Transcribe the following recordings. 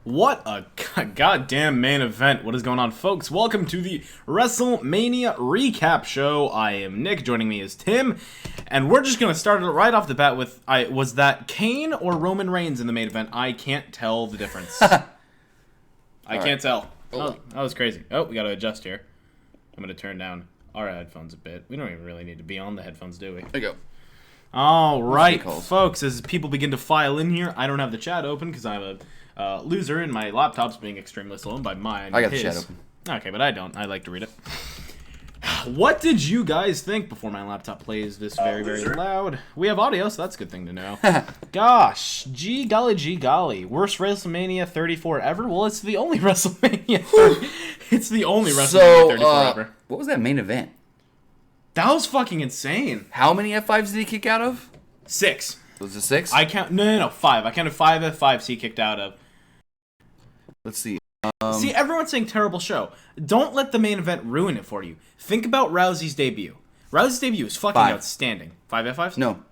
What a goddamn main event. What is going on, folks? Welcome to the WrestleMania recap show. I am Nick. Joining me is Tim. And we're just going to start it right off the bat with, was that Kane or Roman Reigns in the main event? I can't tell the difference. I can't tell. Oh, that was crazy. Oh, we got to adjust here. I'm going to turn down our headphones a bit. We don't even really need to be on the headphones, do we? There you go. All right, folks, as people begin to file in here, I don't have the chat open because I'm a loser and my laptop's being extremely slow by mine. I got the chat open. Okay, but I don't. I like to read it. What did you guys think before my laptop plays this very loud? We have audio, so that's a good thing to know. Gosh, gee golly. Worst WrestleMania 34 ever? Well, it's the only WrestleMania. It's the only WrestleMania 34 ever. What was that main event? That was fucking insane. How many F5s did he kick out of? 6. Was it 6? No, 5. I counted 5 F5s he kicked out of. Let's see. See, everyone's saying terrible show. Don't let the main event ruin it for you. Think about Rousey's debut. Rousey's debut is fucking outstanding. 5 F5s? No.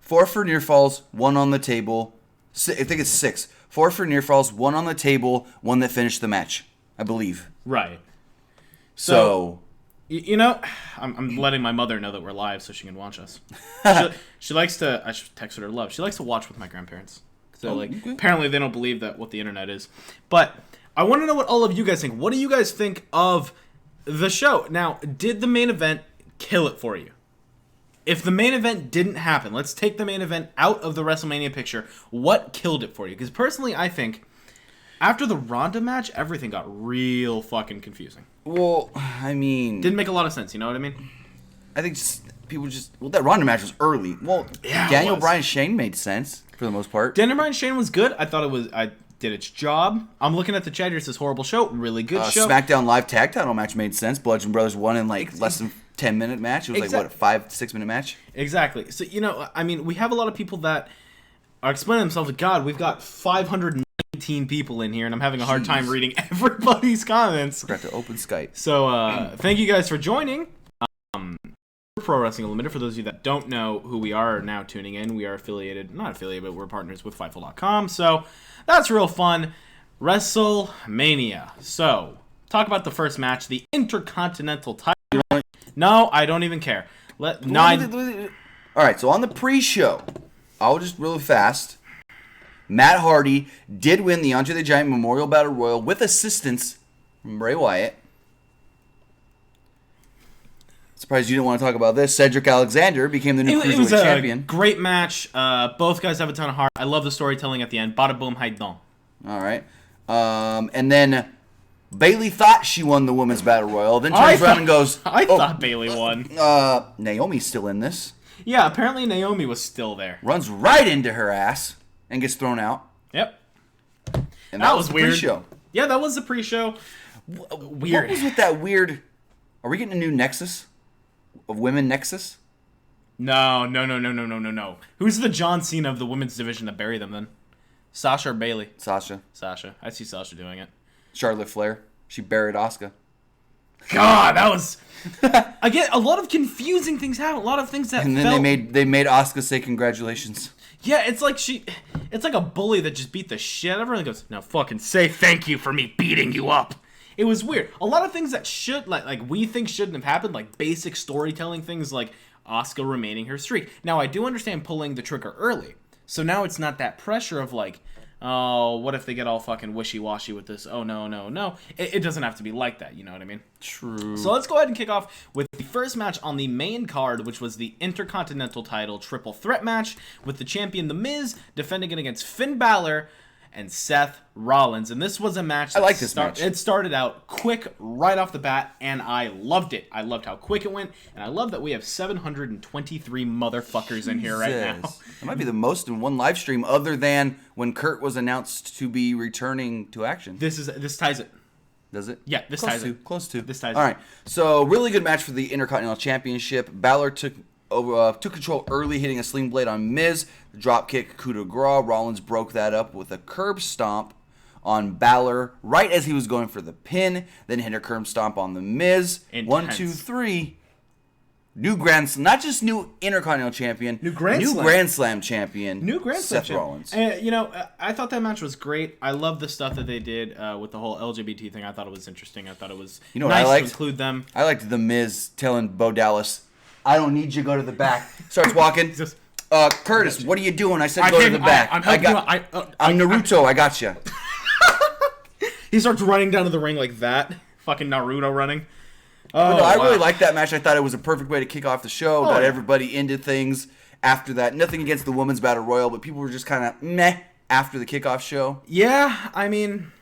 4 for near falls, 1 on the table. I think it's 6. 4 for near falls, 1 on the table, 1 that finished the match, I believe. Right. So you know, I'm letting my mother know that we're live so she can watch us. She likes to. I should text her love. She likes to watch with my grandparents. So apparently they don't believe that what the internet is. But I want to know what all of you guys think. What do you guys think of the show? Now, did the main event kill it for you? If the main event didn't happen, let's take the main event out of the WrestleMania picture. What killed it for you? Because personally, I think after the Ronda match, everything got real fucking confusing. Well, I mean, didn't make a lot of sense. You know what I mean? I think that Ronda match was early. Well, yeah, Daniel Bryan Shane made sense for the most part. Daniel Bryan Shane was good. I thought I did its job. I'm looking at the chat here. It says horrible show. Really good show. SmackDown Live tag title match made sense. Bludgeon Brothers won in like less than 10-minute match. It was like, what, a 5-6 minute match? Exactly. So, you know, I mean, we have a lot of people that are explaining themselves. God, we've got 519 people in here, and I'm having a hard time reading everybody's comments. Forgot to open Skype. So, thank you guys for joining. Pro Wrestling Unlimited. For those of you that don't know who we are now tuning in, we are not affiliated, but we're partners with Fightful.com. So, that's real fun. WrestleMania. So, talk about the first match, the Intercontinental title. No, I don't even care. All right, so on the pre-show, I'll just really fast. Matt Hardy did win the Andre the Giant Memorial Battle Royal with assistance from Bray Wyatt. Surprised you didn't want to talk about this. Cedric Alexander became the new Cruiserweight champion. Great match. Both guys have a ton of heart. I love the storytelling at the end. Bada boom, haidon. All right. And then Bayley thought she won the Women's Battle Royal, then turns around and goes, I thought Bayley won. Naomi's still in this. Yeah, apparently Naomi was still there. Runs right into her ass and gets thrown out. Yep. And that was weird. Pre-show. Yeah, that was the pre-show. Weird. What was with that weird... Are we getting a new Nexus? Of Women Nexus? No. Who's the John Cena of the women's division that buried them then? Sasha or Bayley? Sasha. I see Sasha doing it. Charlotte Flair. She buried Asuka. God, that was... Again, a lot of confusing things happen. A lot of things that And then they made Asuka say congratulations. Yeah, it's like a bully that just beat the shit out of her and goes, now fucking say thank you for me beating you up. It was weird. A lot of things that should, like we think shouldn't have happened, like basic storytelling things like Asuka remaining her streak. Now, I do understand pulling the trigger early. So now it's not that pressure of like, oh, what if they get all fucking wishy-washy with this? Oh, no. It doesn't have to be like that, you know what I mean? True. So let's go ahead and kick off with the first match on the main card, which was the Intercontinental title triple threat match with the champion The Miz defending it against Finn Balor and Seth Rollins. And this was a match that I like this match. It started out quick right off the bat, and I loved it. I loved how quick it went, and I love that we have 723 motherfuckers in here right now. That might be the most in one live stream other than when Kurt was announced to be returning to action. This ties it. Does it? Yeah, this ties it. Close to. This ties All it. right. So, really good match for the Intercontinental Championship. Balor took control early, hitting a sling blade on Miz. Drop kick, coup de grace. Rollins broke that up with a curb stomp on Balor right as he was going for the pin. Then hit a curb stomp on the Miz. Intense. 1, 2, 3. not just new Intercontinental Champion, New Grand Slam champion, Seth Rollins. And, I thought that match was great. I love the stuff that they did with the whole LGBT thing. I thought it was interesting. I thought it was nice to include them. I liked The Miz telling Bo Dallas, I don't need you, go to the back. Starts walking. Curtis, what are you doing? I said go to the back. I'm Naruto, I got you. He starts running down to the ring like that. Fucking Naruto running. I really liked that match. I thought it was a perfect way to kick off the show. Got everybody into things after that. Nothing against the Women's Battle Royal, but people were just kind of meh after the kickoff show. Yeah, I mean,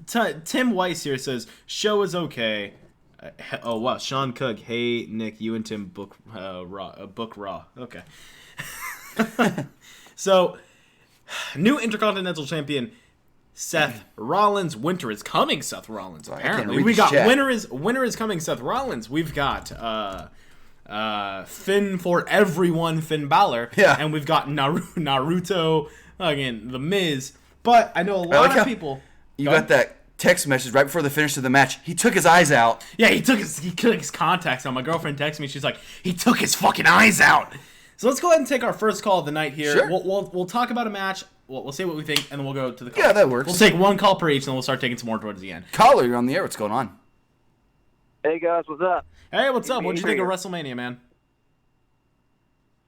Tim Weiss here says, show is okay. Oh, wow. Sean Cook, hey, Nick, you and Tim book Raw. Okay. So, new Intercontinental Champion, Seth Rollins. Winter is coming, Seth Rollins. Apparently, we got winter is coming, Seth Rollins. We've got Finn for everyone, Finn Balor. Yeah. And we've got Naruto, again, The Miz. But I know a lot of people. You got that text message right before the finish of the match. He took his eyes out. Yeah, he took his contacts out. My girlfriend texted me. She's like, he took his fucking eyes out. So let's go ahead and take our first call of the night here. Sure. We'll talk about a match. We'll say what we think, and then we'll go to the call. Yeah, that works. We'll take one call per each, and then we'll start taking some more towards the end. Caller, you're on the air. What's going on? Hey, guys. What's up? Hey, what's up? What'd you think of WrestleMania, man?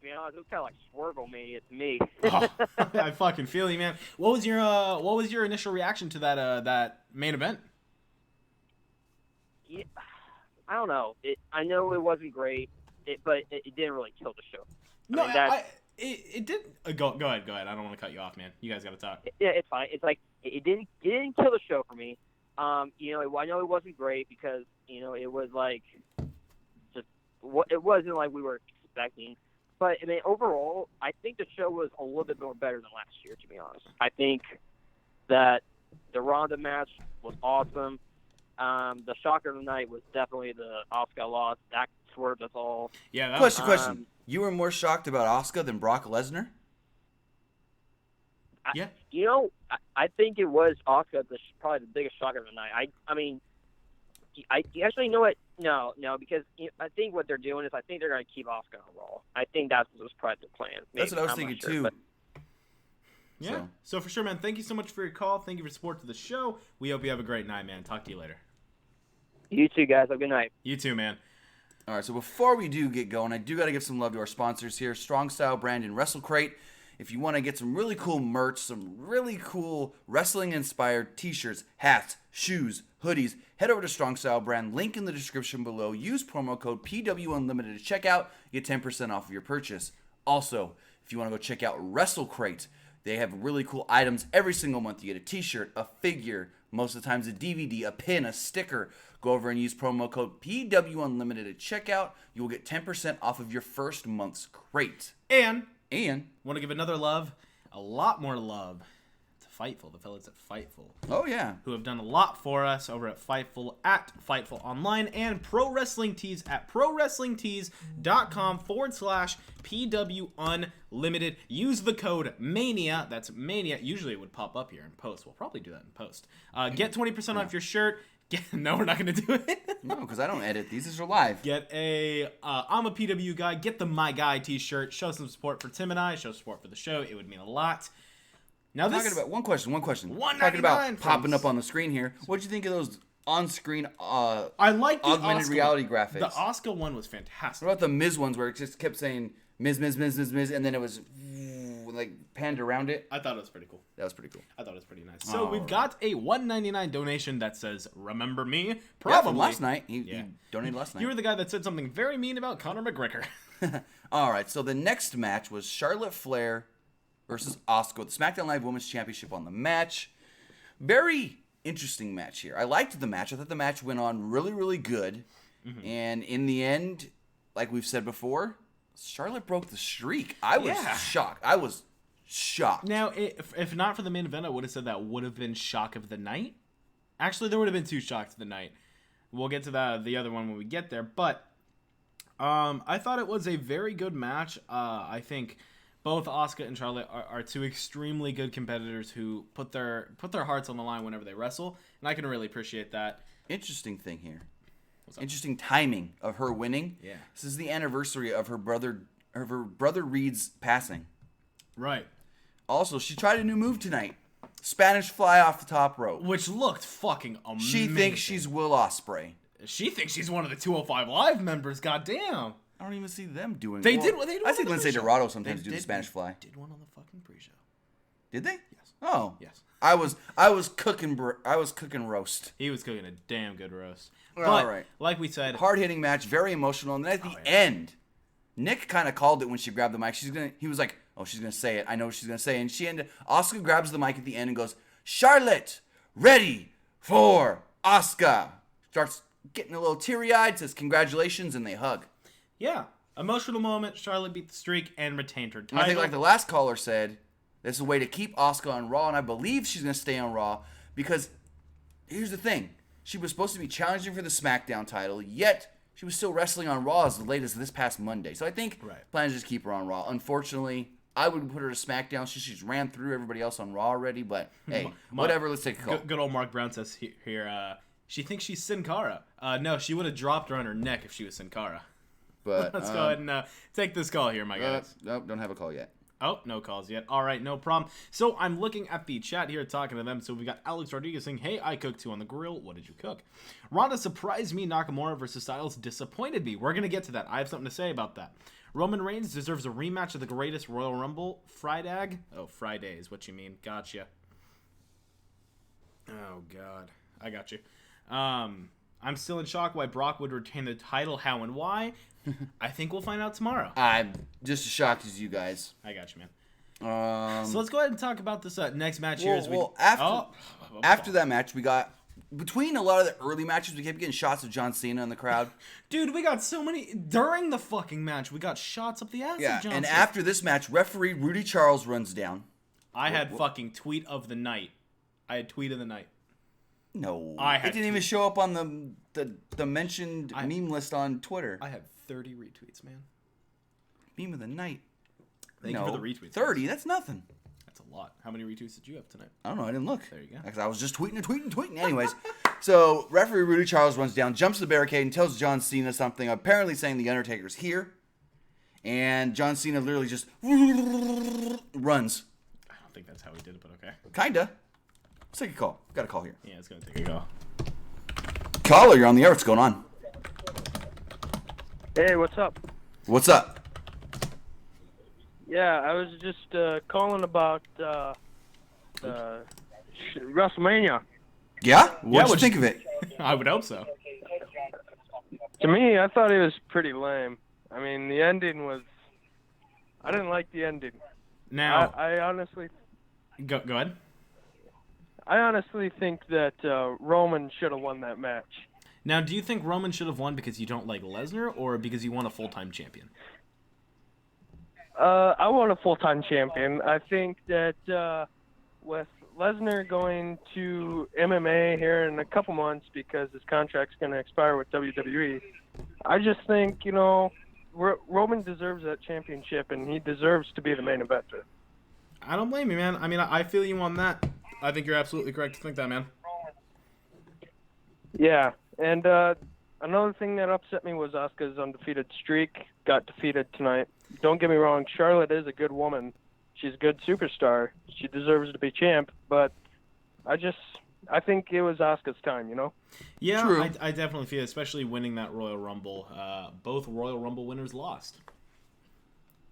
It was kind of like Swerve-O-Mania to me. I fucking feel you, man. What was your initial reaction to that main event? Yeah, I don't know. I know it wasn't great, but it didn't really kill the show. It did. Go ahead. I don't want to cut you off, man. You guys got to talk. Yeah, it's fine. It's like it didn't kill the show for me. I know it wasn't great because it was like just it wasn't like we were expecting. But I mean, overall, I think the show was a little bit more better than last year. To be honest, I think that the Ronda match was awesome. The shocker of the night was definitely the Asuka loss. That swerved us all. Yeah. Question. You were more shocked about Asuka than Brock Lesnar? Yeah. I think it was Asuka probably the biggest shocker of the night. I mean, I actually know what. No, because I think what they're doing is I think they're going to keep Asuka on Raw. I think that was probably the plan. That's what I was thinking too. But, yeah. So for sure, man. Thank you so much for your call. Thank you for support to the show. We hope you have a great night, man. Talk to you later. You too, guys. Have a good night. You too, man. All right, so before we do get going, I do got to give some love to our sponsors here, Strong Style Brand and WrestleCrate. If you want to get some really cool merch, some really cool wrestling-inspired t-shirts, hats, shoes, hoodies, head over to Strong Style Brand. Link in the description below. Use promo code PWUnlimited to check out. Get 10% off of your purchase. Also, if you want to go check out WrestleCrate, they have really cool items every single month. You get a t-shirt, a figure, most of the times a DVD, a pin, a sticker. Go over and use promo code PWUnlimited at checkout. You will get 10% off of your first month's crate. And want to give a lot more love to Fightful, the fellas at Fightful. Oh, yeah. Who have done a lot for us over at Fightful, at Fightful Online, and Pro Wrestling Tees at ProWrestlingTees.com/PWUnlimited. Use the code MANIA. That's MANIA. Usually it would pop up here in post. We'll probably do that in post. Get 20% off your shirt. No, we're not going to do it. No, because I don't edit these. These are live. Get a I'm a PW guy. Get the My Guy t-shirt. Show some support for Tim and I. Show support for the show. It would mean a lot. Now talking about one question. Talking about popping up on the screen here. What'd you think of those on-screen I like the augmented Asuka reality graphics? The Asuka one was fantastic. What about the Miz ones where it just kept saying Miz, and then it was like panned around it? I thought it was pretty cool. That was pretty cool. I thought it was pretty nice. So we've got a $1.99 donation that says "Remember me." Probably yeah, from last night. He donated last night. You were the guy that said something very mean about Conor McGregor. All right. So the next match was Charlotte Flair versus Asuka, the SmackDown Live Women's Championship on the match. Very interesting match here. I liked the match. I thought the match went on really, really good. Mm-hmm. And in the end, like we've said before, Charlotte broke the streak. I was shocked. Now, if not for the main event, I would have said that would have been shock of the night. Actually, there would have been two shocks of the night. We'll get to the other one when we get there. But I thought it was a very good match. I think both Asuka and Charlotte are two extremely good competitors who put their hearts on the line whenever they wrestle, and I can really appreciate that. Interesting thing here. Interesting timing of her winning. Yeah. This is the anniversary of her brother Reed's passing. Right. Also, she tried a new move tonight. Spanish fly off the top rope. Which looked fucking amazing. She thinks she's Will Ospreay. She thinks she's one of the 205 Live members. Goddamn. I don't even see them doing. They well, did what they do. I think Lindsay Dorado sometimes They do the Spanish fly. Did one on the fucking pre-show. Did they? Yes. Oh. Yes. I was cooking roast. He was cooking a damn good roast. All But, right. like we said, Hard-hitting match, very emotional. And then at the end, Nick kind of called it when she grabbed the mic. He was like, "Oh, she's gonna say it. I know what she's gonna say." And Asuka grabs the mic at the end and goes, "Charlotte, ready for Asuka." Starts getting a little teary-eyed, says congratulations, and they hug. yeah, emotional moment. Charlotte beat the streak and retained her title. And I think, like the last caller said, this is a way to keep Asuka on Raw, and I believe she's going to stay on Raw because here's the thing. She was supposed to be challenging for the SmackDown title, yet she was still wrestling on Raw as late as this past Monday. So I think plan to just keep her on Raw. Unfortunately, I would put her to SmackDown. She's ran through everybody else on Raw already, but hey, whatever, let's take a call. Good old Mark Brown says here, she thinks she's Sin Cara. No, she would have dropped her on her neck if she was Sin Cara. But Let's go ahead and take this call here, my guys. Nope, don't have a call yet. Oh, no calls yet. All right, no problem. So I'm looking at the chat here, talking to them. So we got Alex Rodriguez saying, "Hey, I cooked too on the grill. What did you cook?" Ronda surprised me. Nakamura versus Styles disappointed me. We're going to get to that. I have something to say about that. Roman Reigns deserves a rematch of the greatest Royal Rumble. Friday? Oh, Friday is what you mean. Gotcha. Oh, God. I got you. I'm still in shock why Brock would retain the title, how and why. I think we'll find out tomorrow. I'm just as shocked as you guys. I got you, man. So let's go ahead and talk about this next match here. After that match, we got between a lot of the early matches, we kept getting shots of John Cena in the crowd. Dude, we got so many during the fucking match. We got shots up the ass of John Cena. And after this match, referee Rudy Charles runs down. I had fucking tweet of the night. I had tweet of the night. No, it didn't even show up on the mentioned meme list on Twitter. I had 30 retweets, man. Meme of the night. Thank you for the retweets. 30, that's nothing. That's a lot. How many retweets did you have tonight? I don't know. I didn't look. There you go. Because I was just tweeting. Anyways, so referee Rudy Charles runs down, jumps the barricade, and tells John Cena something, apparently saying the Undertaker's here. And John Cena literally just runs. I don't think that's how he did it, but okay. Kinda. Let's take a call. Got a call here. Yeah, it's going to take a call. Caller, you're on the air. What's going on? Hey, what's up? What's up? Yeah, I was just calling about WrestleMania. Yeah? What'd you think of it? I would hope so. To me, I thought it was pretty lame. I mean, the ending was... I didn't like the ending. Now... I honestly... Go ahead. I honestly think that Roman should have won that match. Now, do you think Roman should have won because you don't like Lesnar or because you want a full-time champion? I want a full-time champion. I think that with Lesnar going to MMA here in a couple months because his contract's going to expire with WWE, I just think, Roman deserves that championship and he deserves to be the main eventer. I don't blame you, man. I mean, I feel you on that. I think you're absolutely correct to think that, man. Yeah, and another thing that upset me was Asuka's undefeated streak got defeated tonight. Don't get me wrong, Charlotte is a good woman. She's a good superstar. She deserves to be champ, but I think it was Asuka's time, Yeah, True. I definitely feel, especially winning that Royal Rumble. Both Royal Rumble winners lost.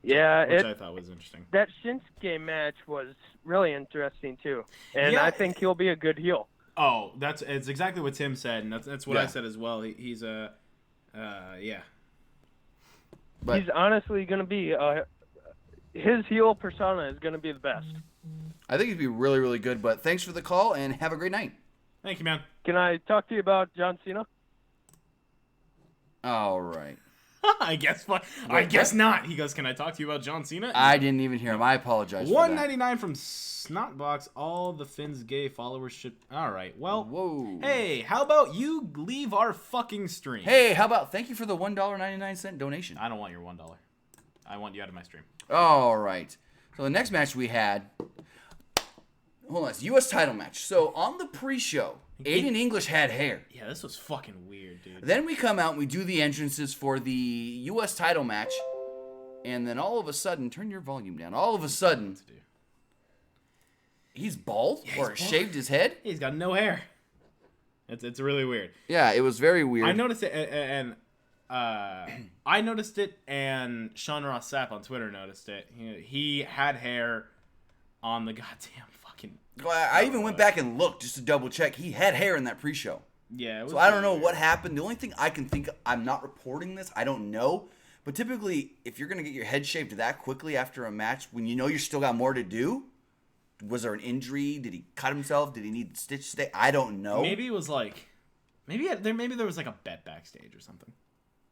Yeah, which I thought was interesting. That Shinsuke match was really interesting too, and Yeah. I think he'll be a good heel. Oh, it's exactly what Tim said, and that's what I said as well. He's yeah. But He's honestly going to be his heel persona is going to be the best. I think it'd be really, really good. But thanks for the call and have a great night. Thank you, man. Can I talk to you about John Cena? All right. I guess not. He goes, "Can I talk to you about John Cena?" I didn't even hear him. I apologize. $1.99 from Snotbox. All the Finn's gay followers should. All right. Well. Whoa. Hey, how about you leave our fucking stream? Hey, how about thank you for the $1.99 donation? I don't want your $1. I want you out of my stream. All right. So the next match we had, Hold on, it's U.S. title match. So on the pre-show, Aiden English had hair. Yeah, this was fucking weird, dude. Then we come out and we do the entrances for the U.S. title match. And then all of a sudden, turn your volume down. All of a sudden, he's bald or shaved his head. He's got no hair. It's really weird. Yeah, it was very weird. I noticed it, and I noticed it, and Sean Ross Sapp on Twitter noticed it. He had hair on the goddamn fucking. I even went back and looked just to double check. He had hair in that pre-show. Yeah. It was so I don't know what happened. The only thing I can think of, I'm not reporting this. I don't know. But typically, if you're going to get your head shaved that quickly after a match, when you know you still got more to do, was there an injury? Did he cut himself? Did he need stitch stay? I don't know. Maybe it was like, maybe there was like a bet backstage or something.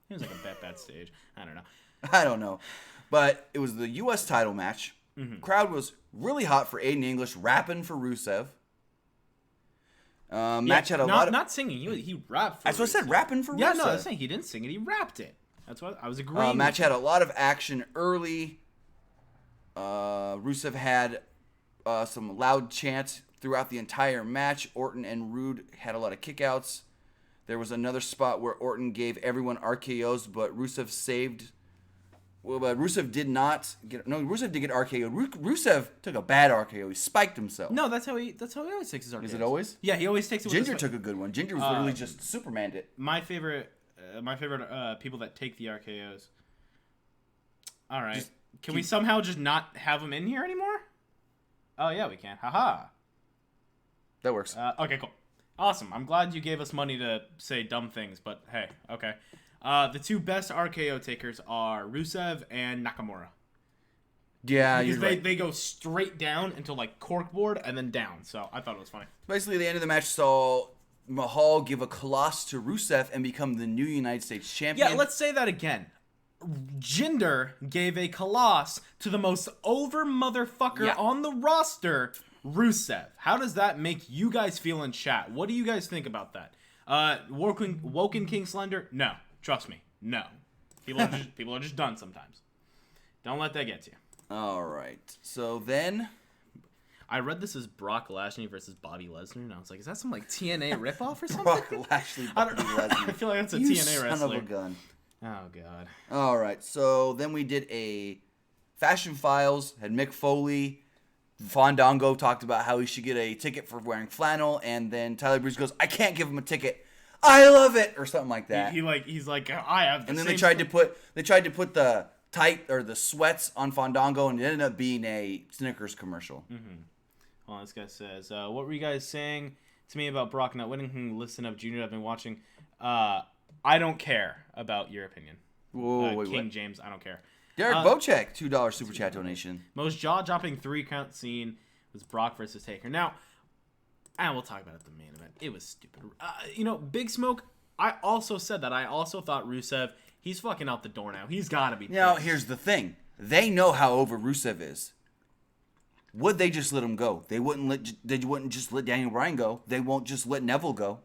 It was like a bet backstage. I don't know. I don't know. But it was the U.S. title match. Mm-hmm. Crowd was really hot for Aiden English, rapping for Rusev. Match had a lot of... Not singing. He rapped for That's what I said, rapping for Rusev. Yeah, no, I was saying he didn't sing it. He rapped it. That's what I was agreeing. Match had a lot of action early. Rusev had some loud chants throughout the entire match. Orton and Rude had a lot of kickouts. There was another spot where Orton gave everyone RKOs, but Rusev saved. Well, but Rusev did not get. No, Rusev did get RKO'd. Rusev took a bad RKO. He spiked himself. No, that's how he always takes his RKOs. Is it always? Yeah, he always takes it. Ginger took a good one. Ginger was literally just Superman'd it. My favorite people that take the RKOs. All right, can we somehow just not have them in here anymore? Oh yeah, we can. Haha. That works. Okay, cool. Awesome. I'm glad you gave us money to say dumb things, but hey, okay. The two best RKO takers are Rusev and Nakamura. Yeah, because you're right. They go straight down into like corkboard and then down. So I thought it was funny. Basically, the end of the match saw Mahal give a coloss to Rusev and become the new United States champion. Yeah, let's say that again. Jinder gave a coloss to the most over motherfucker on the roster, Rusev. How does that make you guys feel in chat? What do you guys think about that? Woken King Slender? No. Trust me. No. People are just done sometimes. Don't let that get to you. All right. So then... I read this as Brock Lashley versus Bobby Lesnar, and I was like, is that some like TNA ripoff or something? Brock Lashley, Bobby Lesnar. I feel like that's a you TNA wrestler. son of a gun. Oh, God. All right. So then we did a Fashion Files, had Mick Foley. Fandango talked about how he should get a ticket for wearing flannel, and then Tyler Breeze goes, I can't give him a ticket. I love it, or something like that. He's like, I have. And then they tried to put the tight or the sweats on Fandango, and it ended up being a Snickers commercial. Mm-hmm. Well, this guy says, what were you guys saying to me about Brock not winning? Listen up, Junior. I've been watching. I don't care about your opinion. Whoa, wait, King what? James, I don't care. Derek Bocek, $2 super chat donation. Most jaw-dropping 3-count scene was Brock versus Taker. Now, we'll talk about it at the main event. It was stupid. Big Smoke, I also said that. I also thought Rusev, he's fucking out the door now. He's got to be pissed. Now, here's the thing. They know how over Rusev is. Would they just let him go? They wouldn't just let Daniel Bryan go. They won't just let Neville go.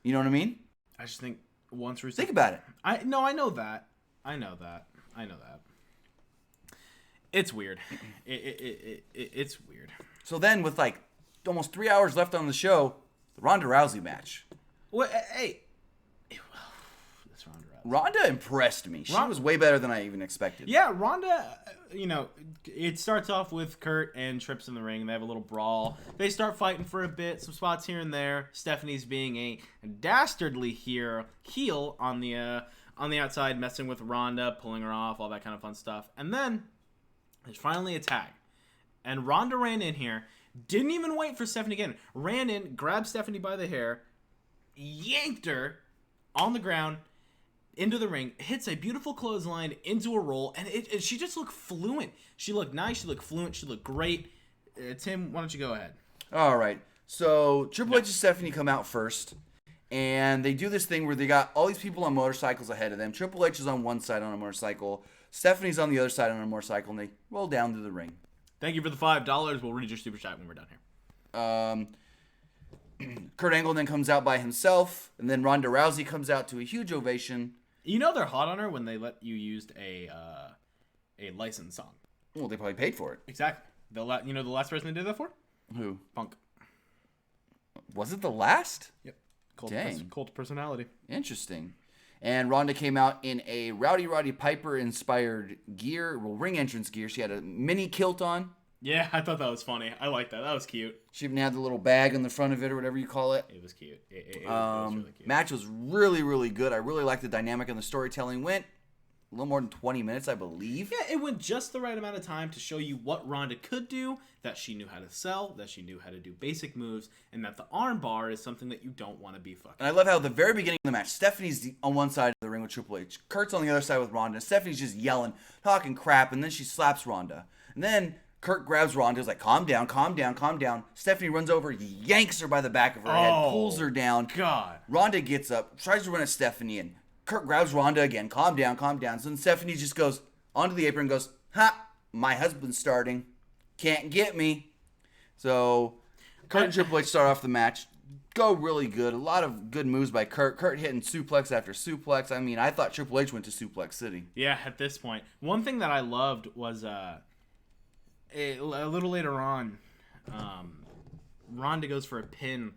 You know what I mean? I just think once Rusev... Think about it. I know that. It's weird. It's weird. So then, with like almost 3 hours left on the show, the Ronda Rousey match. What? Hey, this Ronda Rousey. Ronda impressed me. She was way better than I even expected. Yeah, Ronda. It starts off with Kurt and Trips in the ring. They have a little brawl. They start fighting for a bit. Some spots here and there. Stephanie's being a dastardly heel on the outside, messing with Ronda, pulling her off, all that kind of fun stuff. And then there's finally a tag. And Ronda ran in here, didn't even wait for Stephanie again. Ran in, grabbed Stephanie by the hair, yanked her on the ground into the ring, hits a beautiful clothesline into a roll, and she just looked fluent. She looked nice, she looked fluent, she looked great. Tim, why don't you go ahead? All right. So Triple H and Stephanie come out first, and they do this thing where they got all these people on motorcycles ahead of them. Triple H is on one side on a motorcycle. Stephanie's on the other side on a motorcycle, and they roll down to the ring. Thank you for the $5. We'll read your super chat when we're done here. Kurt Angle then comes out by himself, and then Ronda Rousey comes out to a huge ovation. You know they're hot on her when they let you use a licensed song. Well, they probably paid for it. Exactly. The last person they did that for? Who? Punk. Was it the last? Yep. Dang. Cult personality. Interesting. And Ronda came out in a Roddy Piper inspired gear, ring entrance gear. She had a mini kilt on. Yeah, I thought that was funny. I like that. That was cute. She even had the little bag on the front of it or whatever you call it. It was cute. It was really cute. Match was really, really good. I really liked the dynamic and the storytelling. Went a little more than 20 minutes, I believe. Yeah, it went just the right amount of time to show you what Ronda could do, that she knew how to sell, that she knew how to do basic moves, and that the arm bar is something that you don't want to be fucking. And I love how at the very beginning of the match, Stephanie's on one side of the ring with Triple H. Kurt's on the other side with Ronda. Stephanie's just yelling, talking crap, and then she slaps Ronda. And then Kurt grabs Ronda, is like, calm down, calm down, calm down. Stephanie runs over, yanks her by the back of her head, pulls her down. God. Ronda gets up, tries to run at Stephanie, and Kurt grabs Ronda again. Calm down, calm down. So then Stephanie just goes onto the apron and goes, ha, my husband's starting. Can't get me. So Kurt and Triple H start off the match. Go really good. A lot of good moves by Kurt. Kurt hitting suplex after suplex. I mean, I thought Triple H went to Suplex City. Yeah, at this point. One thing that I loved was a little later on, Ronda goes for a pin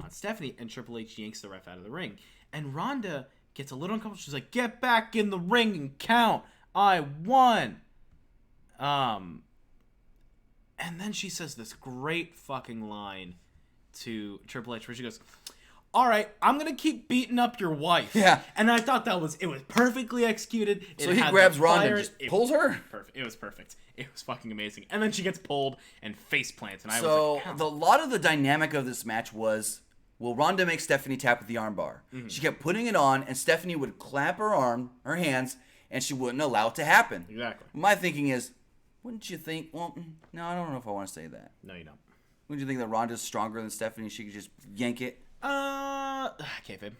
on Stephanie, and Triple H yanks the ref out of the ring. And Ronda gets a little uncomfortable. She's like, get back in the ring and count. I won. And then she says this great fucking line to Triple H where she goes, all right, I'm going to keep beating up your wife. Yeah. And I thought it was perfectly executed. So he grabs Ronda and just pulls her? Perfect. It was perfect. It was fucking amazing. And then she gets pulled and face plants. And I So was like, a lot of the dynamic of this match was, will Ronda make Stephanie tap with the armbar? Mm-hmm. She kept putting it on, and Stephanie would clamp her hands, and she wouldn't allow it to happen. Exactly. My thinking is, wouldn't you think, well, no, I don't know if I want to say that. No, you don't. Wouldn't you think that Ronda's stronger than Stephanie? She could just yank it? Kayfabe.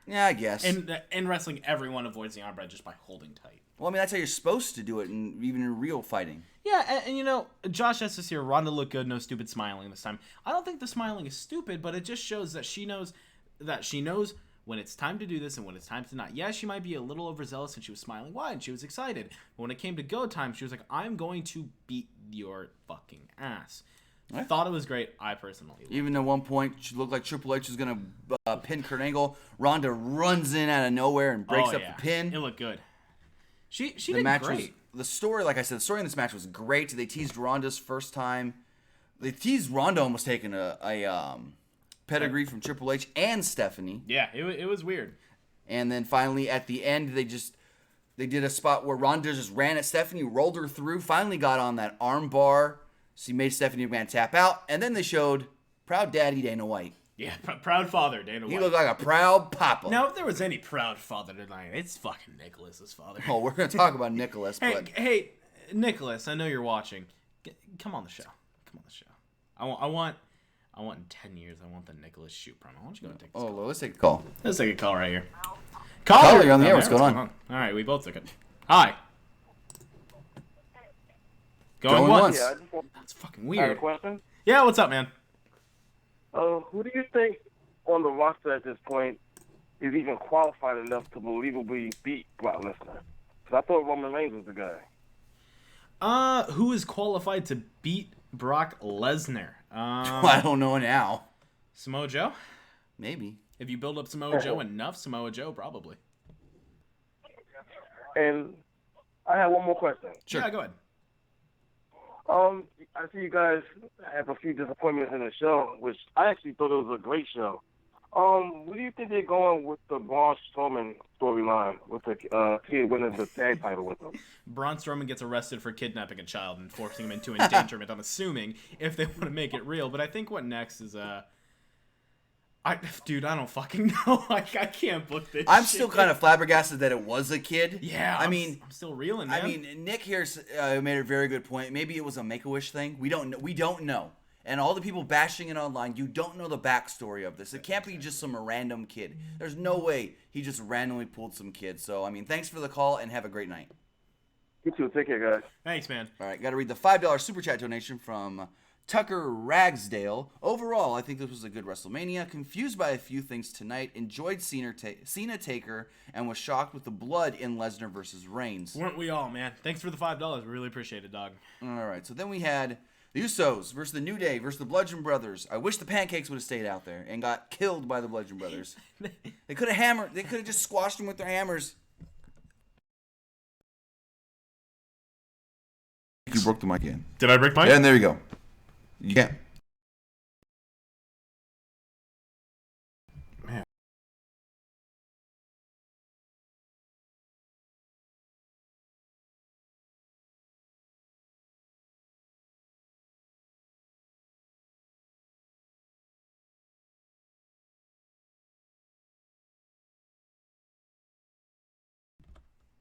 Yeah, I guess. In wrestling, everyone avoids the armbar just by holding tight. Well, I mean, that's how you're supposed to do it, even in real fighting. Yeah, and Josh has this here. Ronda looked good, no stupid smiling this time. I don't think the smiling is stupid, but it just shows that she knows when it's time to do this and when it's time to not. Yeah, she might be a little overzealous and she was smiling wide and she was excited. But when it came to go time, she was like, I'm going to beat your fucking ass. I thought it was great. I personally loved it. Even at one point, she looked like Triple H was going to pin Kurt Angle. Ronda runs in out of nowhere and breaks up the pin. It looked good. She did great. The story, like I said, the story in this match was great. They teased Ronda's first time. They teased Ronda almost taking a pedigree from Triple H and Stephanie. Yeah, it was weird. And then finally, at the end, they did a spot where Ronda just ran at Stephanie, rolled her through, finally got on that arm bar. She made Stephanie McMahon tap out, and then they showed Proud Daddy Dana White. Yeah, proud father Dana White. He looked like a proud papa. Now, if there was any proud father tonight, it's fucking Nicholas's father. Oh, we're going to talk about Nicholas. Hey, Nicholas, I know you're watching. Come on the show. Come on the show. I want in 10 years, I want the Nicholas shoot promo. Why don't you go and take this call? Well, let's take a call. Let's take a call right here. Caller, you're on the air. What's going on? All right, we both took it. Hi. Going once. Yeah, That's fucking I have a weird. question. Yeah, what's up, man? Who do you think on the roster at this point is even qualified enough to believably beat Brock Lesnar? Because I thought Roman Reigns was the guy. Who is qualified to beat Brock Lesnar? I don't know now. Samoa Joe? Maybe. If you build up Samoa Joe enough, Samoa Joe probably. And I have one more question. Sure. Yeah, go ahead. I see you guys have a few disappointments in the show, which I actually thought it was a great show. Where do you think they're going with the Braun Strowman storyline with the kid winning the tag title with them? Braun Strowman gets arrested for kidnapping a child and forcing him into endangerment, I'm assuming, if they want to make it real. But I think what next is, Dude, I don't fucking know. I can't book this I'm shit. still kind of flabbergasted that it was a kid. Yeah, I'm still reeling, man. I mean, Nick here made a very good point. Maybe it was a Make-A-Wish thing. We don't know. And all the people bashing it online, you don't know the backstory of this. It can't be just some random kid. There's no way he just randomly pulled some kid. So, I mean, thanks for the call and have a great night. You too. Take care, guys. Thanks, man. All right, got to read the $5 Super Chat donation from Tucker Ragsdale. Overall, I think this was a good WrestleMania. Confused by a few things tonight. Enjoyed Cena Taker and was shocked with the blood in Lesnar versus Reigns. Weren't we all, man? Thanks for the $5. We really appreciate it, dog. All right, so then we had The Usos versus the New Day versus the Bludgeon Brothers. I wish the Pancakes would have stayed out there and got killed by the Bludgeon Brothers. They could have hammered. They could have just squashed them with their hammers. You broke the mic again. Did I break mine? Yeah, and there you go. You can't.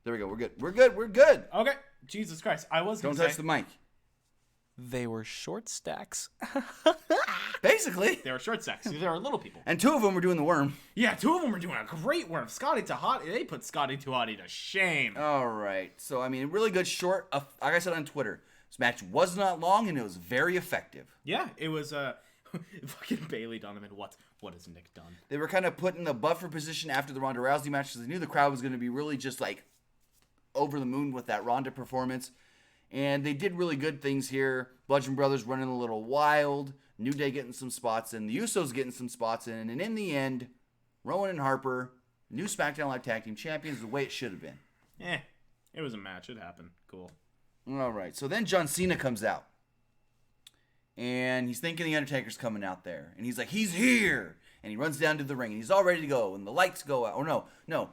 There we go. We're good. We're good. We're good. Okay. Jesus Christ. I was going Don't to say... touch the mic. They were short stacks. Basically. They were short stacks. They were little people. And 2 of them were doing the worm. Yeah, 2 of them were doing a great worm. Scotty Tahati, they put Scotty Tahati to shame. All right. So, I mean, really good short. Like I said on Twitter, this match was not long and it was very effective. Yeah, it was fucking Bailey Donovan. What has Nick done? They were kind of put in the buffer position after the Ronda Rousey match because they knew the crowd was going to be really just like over the moon with that Ronda performance. And they did really good things here. Bludgeon Brothers running a little wild. New Day getting some spots in. The Usos getting some spots in. And in the end, Rowan and Harper, new SmackDown Live Tag Team Champions, the way it should have been. It was a match. It happened. Cool. All right. So then John Cena comes out. And he's thinking the Undertaker's coming out there. And he's like, he's here. And he runs down to the ring. And he's all ready to go. And the lights go out. Or no.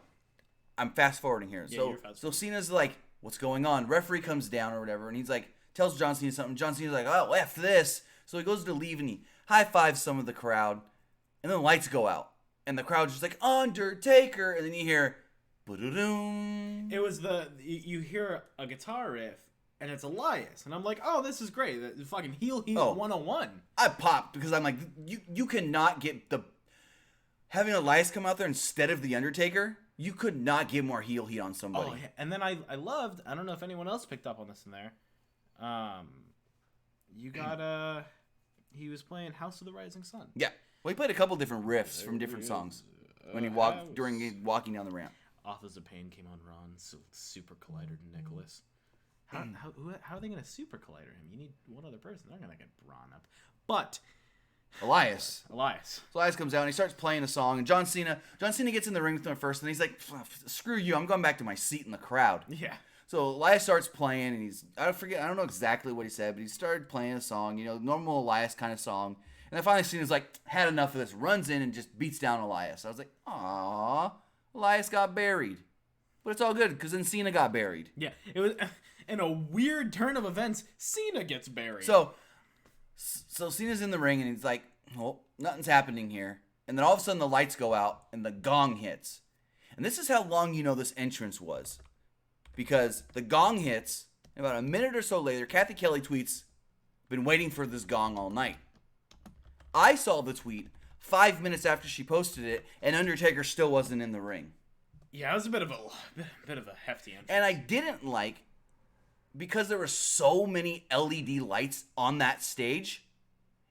I'm fast forwarding here. Yeah, So Cena's like, what's going on? Referee comes down or whatever. And he's like, tells John Cena something. John Cena's like, oh, F this. So he goes to leave and he high-fives some of the crowd. And then the lights go out. And the crowd's just like, Undertaker. And then you hear, ba-da-doom. It was you hear a guitar riff. And it's Elias. And I'm like, oh, this is great. The fucking heel 101. I popped because I'm like, you cannot get having Elias come out there instead of The Undertaker, you could not get more heel heat on somebody. Oh, yeah. And then I loved, I don't know if anyone else picked up on this in there. You got, he was playing House of the Rising Sun. Yeah. Well, he played a couple different riffs from different songs when he walked, during walking down the ramp. Authors of Pain came on Raw and super collided Nicholas. How are they going to super collider him? You need one other person. They're going to get Braun up. But Elias. So Elias comes out and he starts playing a song. And John Cena gets in the ring with him first. And he's like, screw you. I'm going back to my seat in the crowd. Yeah. So Elias starts playing. And I don't know exactly what he said. But he started playing a song. You know, normal Elias kind of song. And then finally Cena's like, had enough of this. Runs in and just beats down Elias. I was like, aw. Elias got buried. But it's all good because then Cena got buried. Yeah. It was... In a weird turn of events, Cena gets buried. So Cena's in the ring, and he's like, well, nothing's happening here. And then all of a sudden, the lights go out, and the gong hits. And this is how long you know this entrance was. Because the gong hits, and about a minute or so later, Kathy Kelly tweets, been waiting for this gong all night. I saw the tweet 5 minutes after she posted it, and Undertaker still wasn't in the ring. Yeah, it was a bit of a hefty entrance. And I didn't like... Because there were so many LED lights on that stage,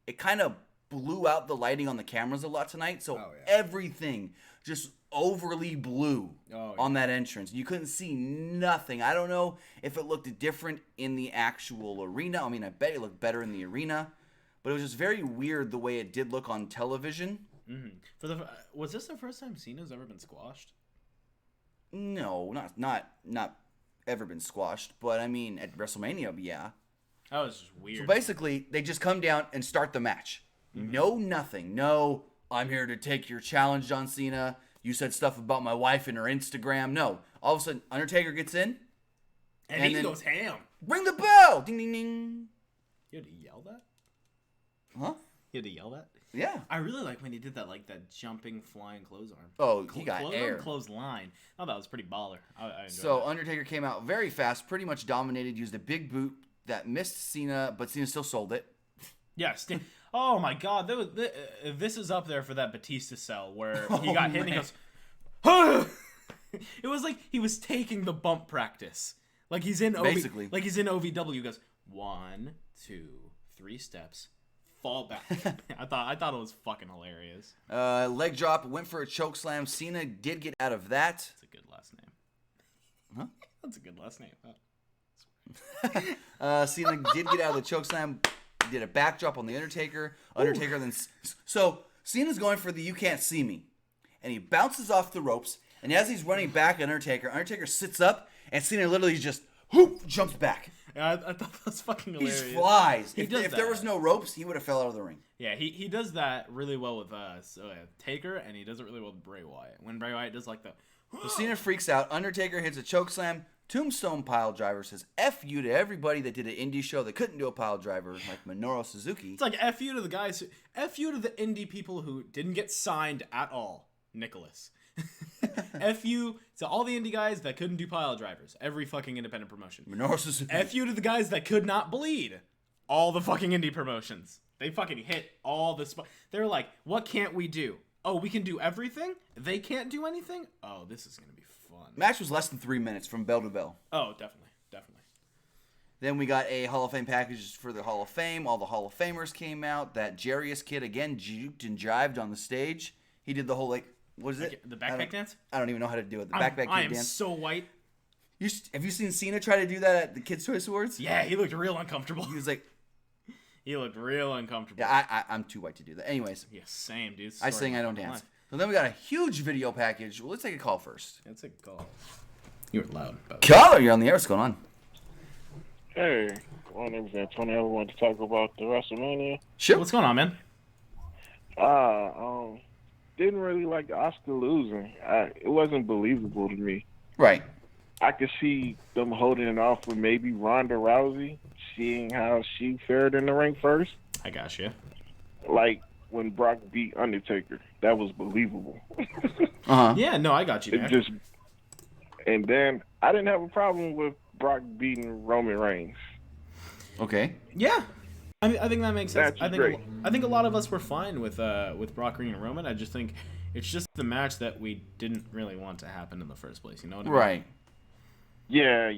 it kind of blew out the lighting on the cameras a lot tonight. So everything just overly blue on that entrance. You couldn't see nothing. I don't know if it looked different in the actual arena. I mean, I bet it looked better in the arena. But it was just very weird the way it did look on television. Mm-hmm. Was this the first time Cena's ever been squashed? No, not ever been squashed, but I mean at WrestleMania, yeah. That was just weird. So basically, they just come down and start the match. Mm-hmm. No nothing. No, I'm here to take your challenge, John Cena. You said stuff about my wife and her Instagram. No. All of a sudden, Undertaker gets in. And he goes ham. Ring the bell! Ding, ding, ding. You had to yell that? Huh? You had to yell that? Yeah. I really like when he did that, like that jumping, flying clothes arm. Oh, he got air. Clothesline. Oh, that was pretty baller. I enjoyed so that. Undertaker came out very fast, pretty much dominated, used a big boot that missed Cena, but Cena still sold it. Yes. Oh my God, this is up there for that Batista sell where he got hit and he goes, huh! It was like he was taking the bump practice. Like he's in basically. Like he's in OVW. He goes 1, 2, 3 steps. Fall back. I thought it was fucking hilarious. Leg drop, went for a choke slam. Cena did get out of that. That's a good last name. Huh? That's a good last name. Cena did get out of the choke slam. He did a backdrop on the Undertaker. Undertaker then... So, Cena's going for the you can't see me. And he bounces off the ropes. And as he's running back at Undertaker sits up. And Cena literally just, jumps back. Yeah, I thought that was fucking hilarious. He flies. He If there was no ropes, he would have fell out of the ring. Yeah, he does that really well with Taker, and he does it really well with Bray Wyatt. When Bray Wyatt does like the... So Cena freaks out. Undertaker hits a chokeslam. Tombstone pile driver says F you to everybody that did an indie show that couldn't do a pile driver like Minoru Suzuki. It's like F you to the guys, F you to the indie people who didn't get signed at all. Nicholas. F you to all the indie guys that couldn't do pile drivers. Every fucking independent promotion. Minoru Suzuki. F you to the guys that could not bleed. All the fucking indie promotions. They fucking hit all the They're like, what can't we do? Oh, we can do everything? They can't do anything? Oh, this is going to be fun. Match was less than 3 minutes from bell to bell. Oh, definitely. Then we got a Hall of Fame package for the Hall of Fame. All the Hall of Famers came out. That Jarius kid, again, juked and jived on the stage. He did the whole, what is it? The backpack dance? I don't even know how to do it. The backpack dance. I am so white. Have you seen Cena try to do that at the Kids' Choice Awards? Yeah, he looked real uncomfortable. He was like... He looked real uncomfortable. Yeah, I'm too white to do that. Anyways. Yeah, same, dude. I sing, I don't dance. So then we got a huge video package. Well, let's take a call first. Let's take a call. You were loud. Caller, you're on the air. What's going on? Hey, my name is Antonio. I wanted to talk about the WrestleMania. Sure. What's going on, man? Didn't really like Asuka losing. It wasn't believable to me. Right. I could see them holding it off with maybe Ronda Rousey, seeing how she fared in the ring first. I got you. Like when Brock beat Undertaker, that was believable. Yeah, no, I got you, man. And then I didn't have a problem with Brock beating Roman Reigns. Okay. Yeah. I think that makes sense. That's great. I think a lot of us were fine with Brock and Roman. I just think it's just the match that we didn't really want to happen in the first place. You know what I mean? Right. Yeah.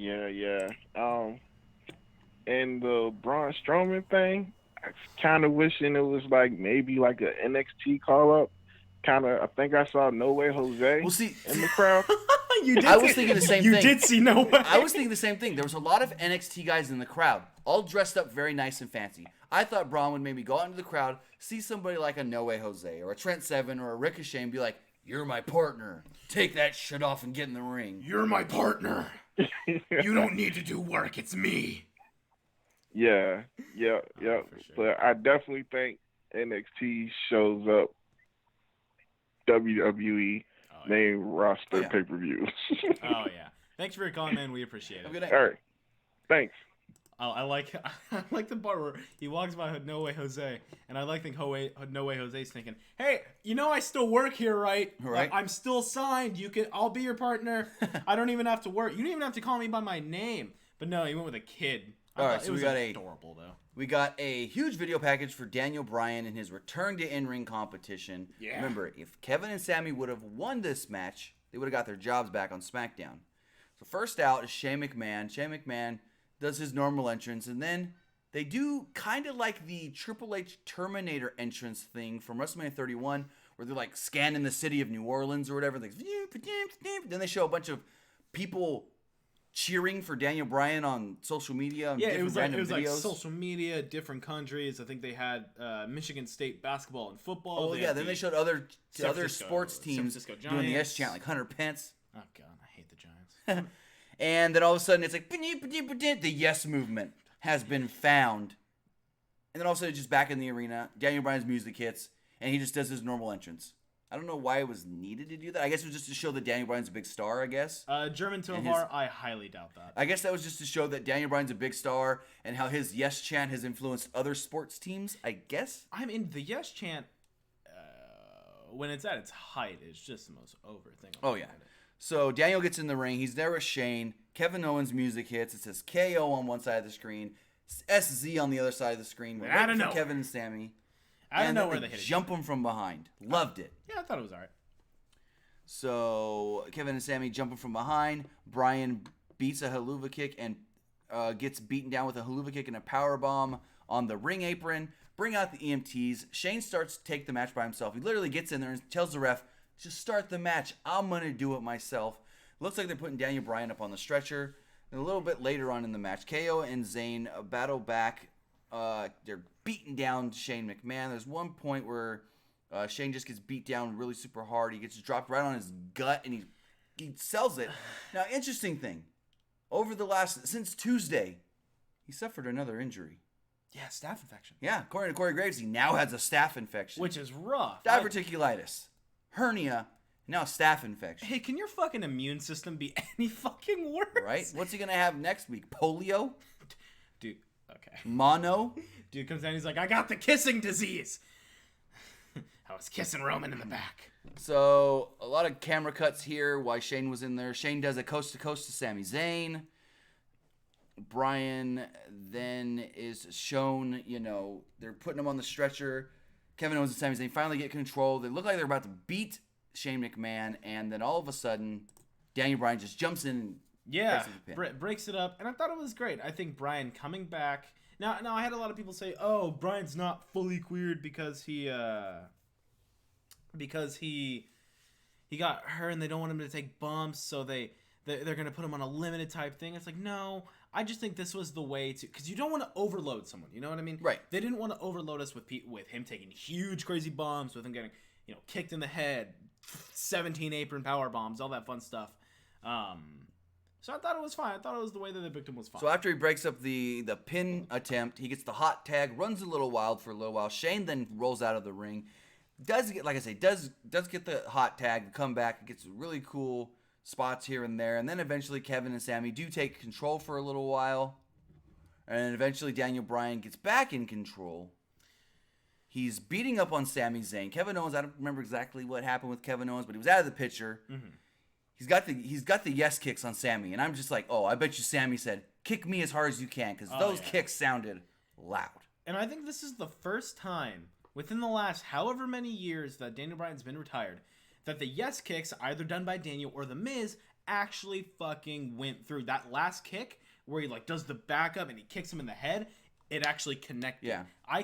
And the Braun Strowman thing, I was kind of wishing it was like maybe like a NXT call up. I think I saw No Way Jose in the crowd. I was thinking the same thing. You did see No Way. I was thinking the same thing. There was a lot of NXT guys in the crowd, all dressed up very nice and fancy. I thought Braun would maybe go out into the crowd, see somebody like a No Way Jose or a Trent Seven or a Ricochet and be like, "You're my partner. Take that shit off and get in the ring. You're my partner. You don't need to do work. It's me." Yeah. Sure. But I definitely think NXT shows up WWE main roster pay-per-views. Oh, yeah. Thanks for calling, man. We appreciate it. Have a good night. All right. Thanks. Oh, I like the part where he walks by No Way Jose, and I think No Way Jose's thinking, "Hey, I still work here, right? Right. I'm still signed. I'll be your partner. I don't even have to work. You don't even have to call me by my name." But no, he went with a kid. All right, so it was adorable though. We got a huge video package for Daniel Bryan and his return to in-ring competition. Yeah. Remember, if Kevin and Sami would have won this match, they would have got their jobs back on SmackDown. So first out is Shane McMahon. Shane McMahon does his normal entrance, and then they do kind of like the Triple H Terminator entrance thing from WrestleMania 31, where they're like scanning the city of New Orleans or whatever. Then they show a bunch of people cheering for Daniel Bryan on social media. Yeah, it was like videos. social media, different countries. I think they had Michigan State basketball and football. Oh yeah, then they showed other Francisco- sports teams San Francisco doing the Giants. S chant, like Hunter Pence. Oh god, I hate the Giants. And then all of a sudden it's like the yes movement has been found. And then all of a sudden just back in the arena, Daniel Bryan's music hits, and he just does his normal entrance. I don't know why it was needed to do that. I guess it was just to show that Daniel Bryan's a big star, I guess. German Tovar, I highly doubt that. I guess that was just to show that Daniel Bryan's a big star and how his yes chant has influenced other sports teams, I guess. I mean, the yes chant, when it's at its height, is just the most over thing. Oh, yeah. So Daniel gets in the ring. He's there with Shane. Kevin Owens' music hits. It says KO on one side of the screen, SZ on the other side of the screen. We're waiting for Kevin and Sami. I don't know where they hit it. Jump him from behind. Loved it. Yeah, I thought it was all right. So Kevin and Sami jumping from behind. Bryan beats a haluva kick and gets beaten down with a haluva kick and a power bomb on the ring apron. Bring out the EMTs. Shane starts to take the match by himself. He literally gets in there and tells the ref, "Just start the match. I'm going to do it myself." Looks like they're putting Daniel Bryan up on the stretcher. And a little bit later on in the match, KO and Zayn battle back They're beating down Shane McMahon. There's one point where Shane just gets beat down really super hard. He gets dropped right on his gut, and he sells it. Now, interesting thing. Since Tuesday, he suffered another injury. Yeah, staph infection. Yeah, according to Corey Graves, he now has a staph infection. Which is rough. Diverticulitis, hernia, now a staph infection. Hey, can your fucking immune system be any fucking worse? Right? What's he going to have next week? Polio? Dude, okay. Mono? Dude comes down, he's like, I got the kissing disease. I was kissing Roman in the back. So, a lot of camera cuts here while Shane was in there. Shane does a coast-to-coast to Sami Zayn. Bryan then is shown, they're putting him on the stretcher. Kevin Owens and Sami Zayn finally get control. They look like they're about to beat Shane McMahon, and then all of a sudden, Daniel Bryan just jumps in and breaks it up, and I thought it was great. I think Bryan coming back. Now I had a lot of people say, "Oh, Bryan's not fully cleared because he got hurt and they don't want him to take bumps, so they're going to put him on a limited type thing." It's like, no, I just think this was the way to, because you don't want to overload someone. You know what I mean? Right. They didn't want to overload us with him taking huge, crazy bumps, with him getting, kicked in the head, 17 apron power bombs, all that fun stuff. So I thought it was fine. I thought it was the way that they booked him was fine. So after he breaks up the pin attempt, he gets the hot tag, runs a little wild for a little while. Shane then rolls out of the ring. Does get, like I say, does get the hot tag, come back, gets really cool spots here and there, and then eventually Kevin and Sami do take control for a little while, and eventually Daniel Bryan gets back in control. He's beating up on Sami Zayn. Kevin Owens, I don't remember exactly what happened with Kevin Owens, but he was out of the picture. Mm-hmm. He's got the yes kicks on Sami, and I'm just like, oh, I bet you Sami said, kick me as hard as you can, because those kicks sounded loud. And I think this is the first time within the last however many years that Daniel Bryan's been retired that the yes kicks, either done by Daniel or The Miz, actually fucking went through. That last kick where he does the back up and he kicks him in the head, it actually connected. Yeah,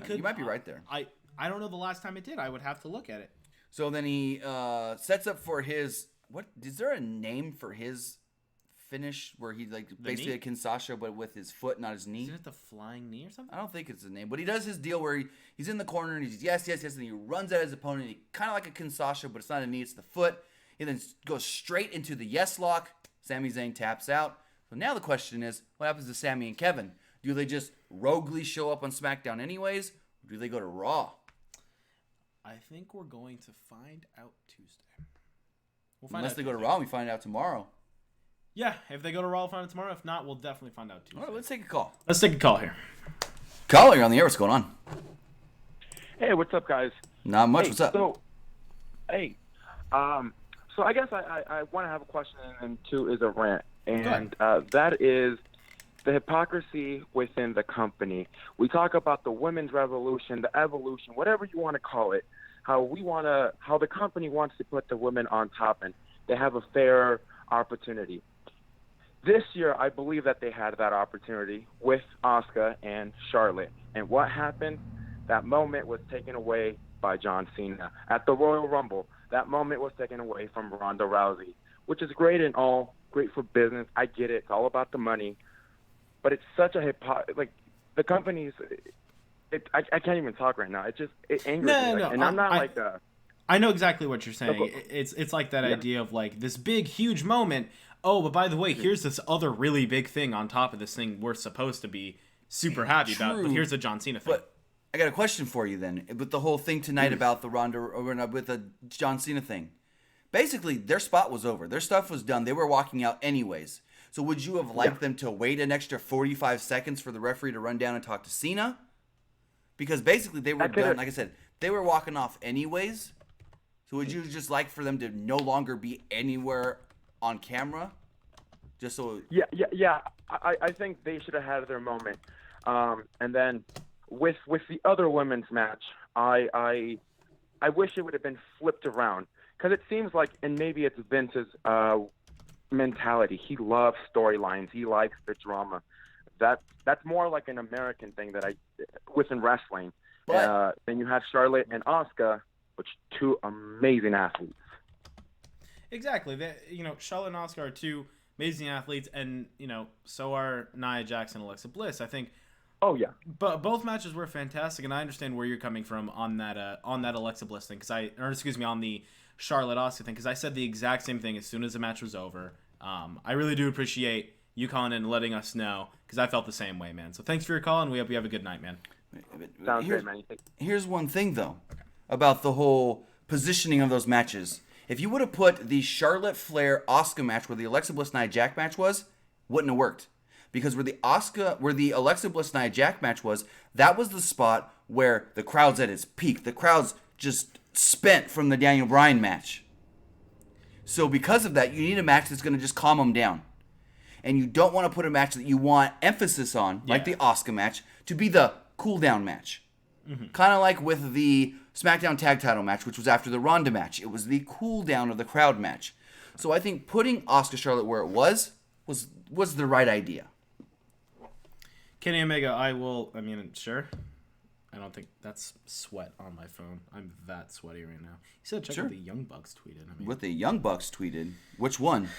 you might be right there. I don't know the last time it did. I would have to look at it. So then he sets up for his, what is there a name for his finish where he basically a Kinshasa but with his foot, not his knee? Isn't it the flying knee or something? I don't think it's the name, but he does his deal where he's in the corner and he's yes, and he runs at his opponent. He kind of like a Kinshasa, but it's not a knee, it's the foot. He then goes straight into the yes lock. Sami Zayn taps out. So now the question is, what happens to Sami and Kevin? Do they just roguely show up on SmackDown anyways, or do they go to Raw? I think we're going to find out Tuesday. Unless they go to Raw, we find out tomorrow. Yeah, if they go to Raw, we'll find out tomorrow. If not, we'll definitely find out Tuesday. All right, let's take a call. Let's take a call here. Caller, you're on the air. What's going on? Hey, what's up, guys? Not much. What's up? So I guess I want to have a question, and two is a rant, and that is the hypocrisy within the company. We talk about the women's revolution, the evolution, whatever you want to call it. How the company wants to put the women on top, and they have a fair opportunity. This year, I believe that they had that opportunity with Asuka and Charlotte. And what happened? That moment was taken away by John Cena. At the Royal Rumble, that moment was taken away from Ronda Rousey, which is great and all, great for business. I get it. It's all about the money. But it's such a the company's... I can't even talk right now. It angers me. And I'm not I know exactly what you're saying. It's like that idea of this big, huge moment. Oh, but by the way, here's this other really big thing on top of this thing we're supposed to be super happy about. But here's the John Cena thing. But I got a question for you then. With the whole thing tonight about the with the John Cena thing. Basically, their spot was over. Their stuff was done. They were walking out anyways. So would you have liked them to wait an extra 45 seconds for the referee to run down and talk to Cena? Because basically they were done. Like I said, they were walking off anyways. So would you just like for them to no longer be anywhere on camera? Just so... Yeah. I think they should have had their moment. And then with the other women's match, I wish it would have been flipped around. Because it seems like, and maybe it's Vince's mentality, he loves storylines. He likes the drama. That's more like an American thing that within wrestling. Then you have Charlotte and Asuka, which two amazing athletes. Exactly. Charlotte and Asuka are two amazing athletes, and so are Nia Jax and Alexa Bliss. I think Oh yeah. But both matches were fantastic, and I understand where you're coming from on that Alexa Bliss thing, on the Charlotte Asuka thing, because I said the exact same thing as soon as the match was over. I really do appreciate you calling in and letting us know, because I felt the same way, man. So thanks for your call, and we hope you have a good night, man. Sounds great, man. Here's one thing, though, about the whole positioning of those matches. If you would have put the Charlotte Flair Asuka match where the Alexa Bliss Nia Jax match was, wouldn't have worked. Because where the Alexa Bliss Nia Jax match was, that was the spot where the crowd's at its peak. The crowd's just spent from the Daniel Bryan match. So because of that, you need a match that's going to just calm them down. And you don't want to put a match that you want emphasis on, like the Asuka match, to be the cool down match. Mm-hmm. Kind of like with the SmackDown Tag Title match, which was after the Ronda match. It was the cool down of the crowd match. So I think putting Asuka Charlotte where it was the right idea. Kenny Omega, sure. I don't think that's sweat on my phone. I'm that sweaty right now. He said check what the Young Bucks tweeted. What the Young Bucks tweeted? Which one?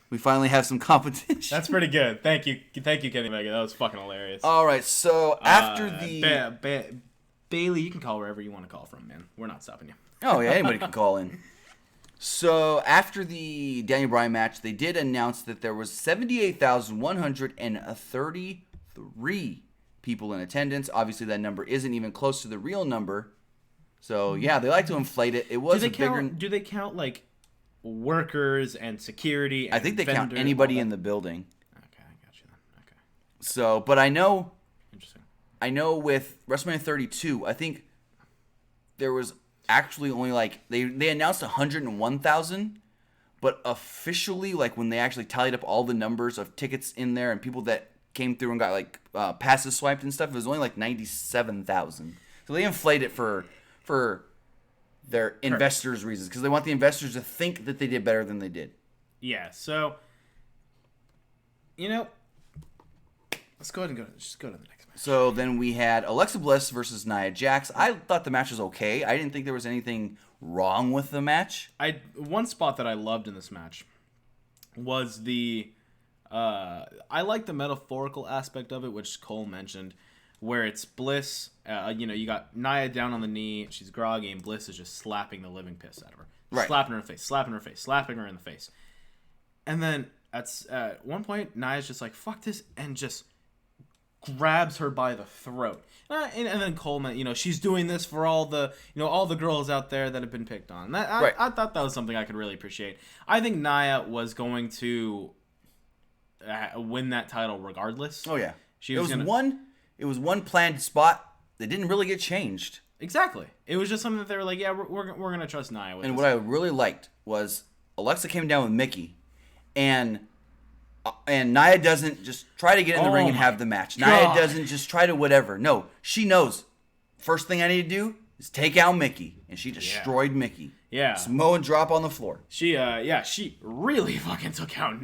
We finally have some competition. That's pretty good. Thank you, Kenny Omega. That was fucking hilarious. All right, so after the Bailey, you can call wherever you want to call from, man. We're not stopping you. Oh yeah, anybody can call in. So after the Daniel Bryan match, they did announce that there was 78,133 people in attendance. Obviously, that number isn't even close to the real number. So yeah, they like to inflate it. It was bigger. Do they count like workers and security? And I think they count anybody in the building. Okay, I got you then. Okay. So, but I know. Interesting. I know with WrestleMania 32, I think there was actually only like they announced 101,000, but officially, like when they actually tallied up all the numbers of tickets in there and people that came through and got like passes swiped and stuff, it was only like 97,000. So they inflate it for their investors' reasons, because they want the investors to think that they did better than they did. Yeah. So let's go ahead and go to the next match. So then we had Alexa Bliss versus Nia Jax. I thought the match was okay. I didn't think there was anything wrong with the match. One spot that I loved in this match was I like the metaphorical aspect of it, which Cole mentioned, where it's Bliss. You got Nia down on the knee. She's groggy, and Bliss is just slapping the living piss out of her. Right. Slapping her in the face, slapping her in the face. And then at one point, Nia's just like, fuck this, and just grabs her by the throat. And then Coleman, she's doing this for all the girls out there that have been picked on. I thought that was something I could really appreciate. I think Nia was going to win that title regardless. Oh yeah, it was one planned spot that didn't really get changed. Exactly. It was just something that they were like, yeah, we're gonna trust Nia with. And what I really liked was Alexa came down with Mickey, and Nia doesn't just try to get in the ring and have the match. Nia doesn't just try to whatever. No, she knows. First thing I need to do is take out Mickey, and she destroyed Mickey. Yeah. Samoan drop on the floor. She really fucking took out.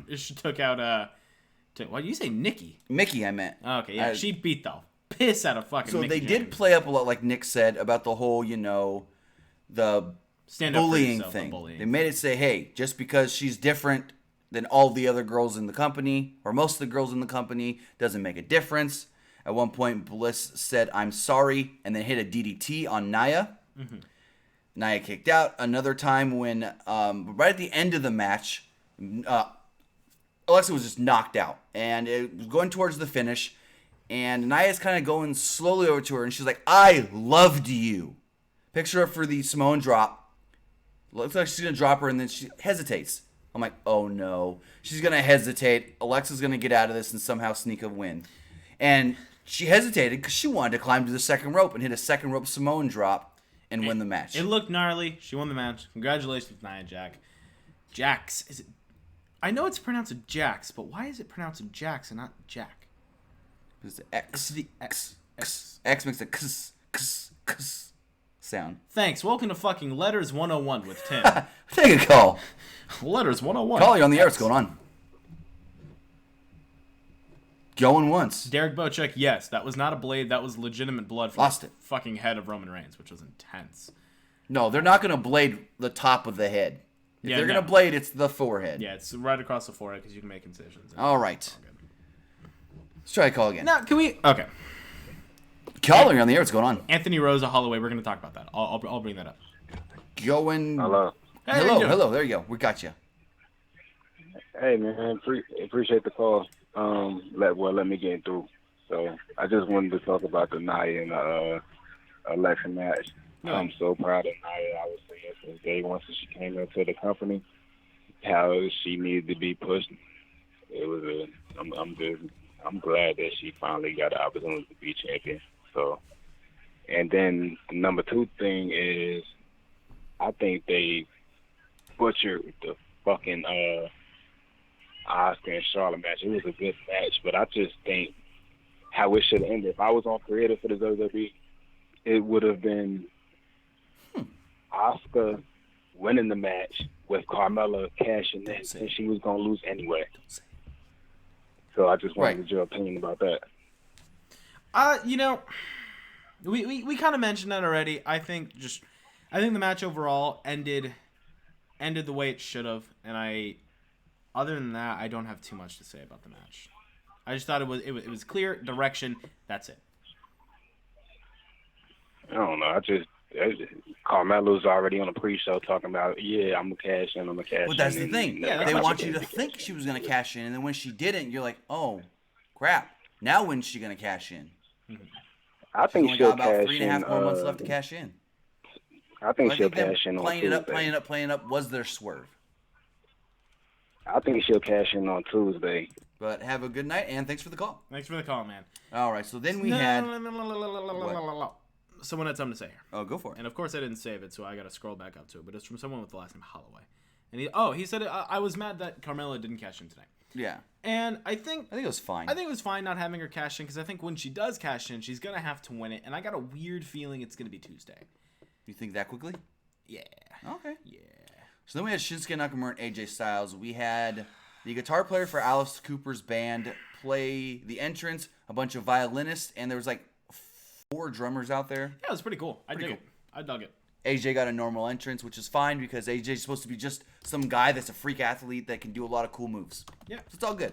What did you say, Nikki? Mickey, I meant. Okay, yeah, she beat the piss out of fucking. So Mickey they James. did play up a lot, like Nick said, about the whole, the bullying thing. They made it say, hey, just because she's different than all the other girls in the company, or most of the girls in the company, doesn't make a difference. At one point, Bliss said, I'm sorry, and then hit a DDT on Nia. Mm-hmm. Nia kicked out. Another time when, right at the end of the match, Alexa was just knocked out, and it was going towards the finish, and Nia's kind of going slowly over to her, and she's like, I loved you. Picks her up for the Samoan drop. Looks like she's going to drop her, and then she hesitates. I'm like, oh no. She's going to hesitate. Alexa's going to get out of this and somehow sneak a win. And she hesitated because she wanted to climb to the second rope and hit a second rope Samoan drop and win the match. It looked gnarly. She won the match. Congratulations, Nia Jax. Is it? I know it's pronounced Jax, but why is it pronounced Jax and not Jack? It's the X. It's the X. X makes a k sound. Thanks. Welcome to fucking Letters 101 with Tim. Take a call. Letters 101. Call you on the air. What's going on? Going once. Derek Bochek, yes. That was not a blade. That was legitimate blood from the fucking head of Roman Reigns, which was intense. No, they're not going to blade the top of the head. If they're going to blade, it's the forehead. Yeah, it's right across the forehead because you can make incisions. All right. Let's try a call again. Now, can we... Okay. Caller, you're on the air. What's going on? Anthony Rosa Holloway. We're going to talk about that. I'll bring that up. Going... Hello. Hey, hello. There you go. We got you. Hey, man. Appreciate the call. Let me get through. So, I just wanted to talk about the Nia and Alexa match. No. I'm so proud of Nia. I was saying since day one, since she came into the company, how she needed to be pushed. It was I'm glad that she finally got the opportunity to be champion. So, and then the number 2 thing is, I think they butchered the fucking Asuka and Charlotte match. It was a good match, but I just think how it should have ended. If I was on creative for the WWE, it would have been Asuka winning the match with Carmella cashing in, and she was going to lose anyway. So I just wanted your opinion about that. We kind of mentioned that already. I think the match overall ended the way it should have, and other than that, I don't have too much to say about the match. I just thought it was clear direction. That's it. I don't know. Carmelo's already on a pre-show talking about, I'm going to cash in, Well, that's the thing. They want you to think she was going to cash in, and then when she didn't, you're like, oh, crap. Now when's she going to cash in? I think she'll got about cash 3.5 more months left to cash in. I think she'll cash in on Tuesday. Playing up was their swerve. I think she'll cash in on Tuesday. But have a good night, and thanks for the call. Thanks for the call, man. All right, so then we had... Someone had something to say here. Oh, go for it. And of course I didn't save it, so I got to scroll back up to it. But it's from someone with the last name Holloway. And he said, I was mad that Carmella didn't cash in tonight. Yeah. And I think it was fine. I think it was fine not having her cash in, because I think when she does cash in, she's going to have to win it. And I got a weird feeling it's going to be Tuesday. You think that quickly? Yeah. Okay. Yeah. So then we had Shinsuke Nakamura and AJ Styles. We had the guitar player for Alice Cooper's band play the entrance, a bunch of violinists, and there was like 4 drummers out there. Yeah, it was pretty cool. I dug it. AJ got a normal entrance, which is fine because AJ's supposed to be just some guy that's a freak athlete that can do a lot of cool moves. Yeah. So it's all good.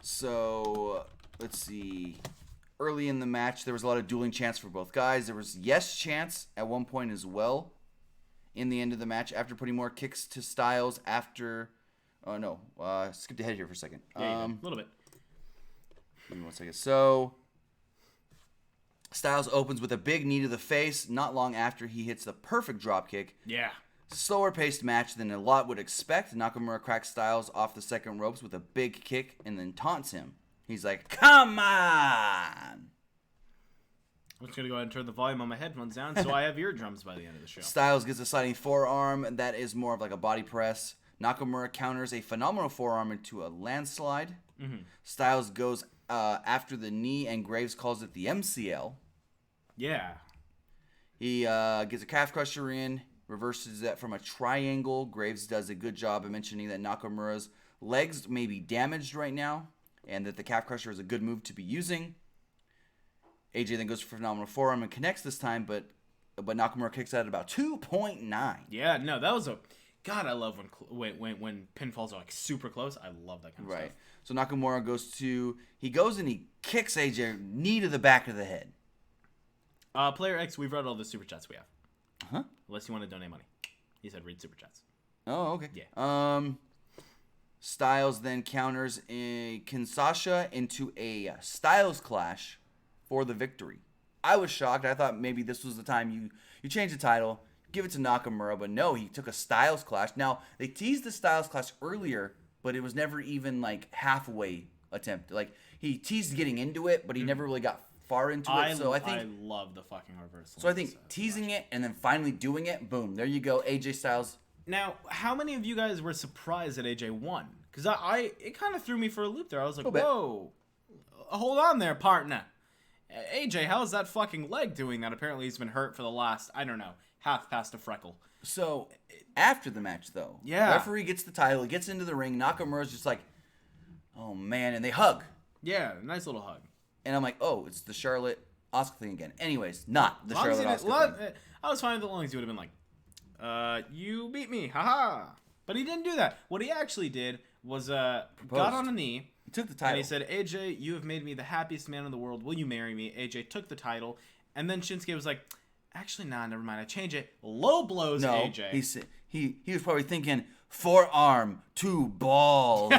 So, let's see. Early in the match, there was a lot of dueling chants for both guys. There was yes chants at one point as well in the end of the match after putting more kicks to Styles after... Oh, no. Skipped ahead here for a second. Yeah, a little bit. Give me 1 second. So... Styles opens with a big knee to the face not long after he hits the perfect dropkick. Yeah. Slower paced match than a lot would expect. Nakamura cracks Styles off the second ropes with a big kick and then taunts him. He's like, come on! I'm just going to go ahead and turn the volume on my headphones down so I have eardrums by the end of the show. Styles gets a sliding forearm that is more of like a body press. Nakamura counters a phenomenal forearm into a landslide. Mm-hmm. Styles goes after the knee and Graves calls it the MCL. Yeah. He gets a calf crusher in, reverses that from a triangle. Graves does a good job of mentioning that Nakamura's legs may be damaged right now and that the calf crusher is a good move to be using. AJ then goes for phenomenal forearm and connects this time, but Nakamura kicks out at about 2.9. Yeah, no, that was a... God, I love when pinfalls are like super close. I love that kind of stuff. So Nakamura goes and he kicks AJ knee to the back of the head. Player X, we've read all the super chats we have. Huh? Unless you want to donate money. He said read super chats. Oh, okay. Yeah. Styles then counters a Kinshasa into a Styles clash for the victory. I was shocked. I thought maybe this was the time you change the title, give it to Nakamura, but no, he took a Styles clash. Now, they teased the Styles clash earlier, but it was never even like halfway attempt. Like, he teased getting into it, but he never really got far into it. So I love the fucking reversal. So I think teasing it and then finally doing it, boom, there you go, AJ Styles. Now, how many of you guys were surprised that AJ won? Because it kind of threw me for a loop there. I was like, whoa, hold on there, partner. AJ, how's that fucking leg doing that? Apparently he's been hurt for the last, I don't know, half past a freckle. So, after the match, though, referee gets the title, he gets into the ring, Nakamura's just like, oh, man, and they hug. Yeah, nice little hug. And I'm like, oh, it's the Charlotte Asuka thing again. Anyways, not the Charlotte Asuka thing. I was fine with it as long as you would have been like you beat me, haha. But he didn't do that. What he actually did was got on a knee. He took the title. And he said, AJ, you have made me the happiest man in the world. Will you marry me? AJ took the title. And then Shinsuke was like, actually, nah, never mind. I change it. Low blows AJ. He was probably thinking, forearm, 2 balls.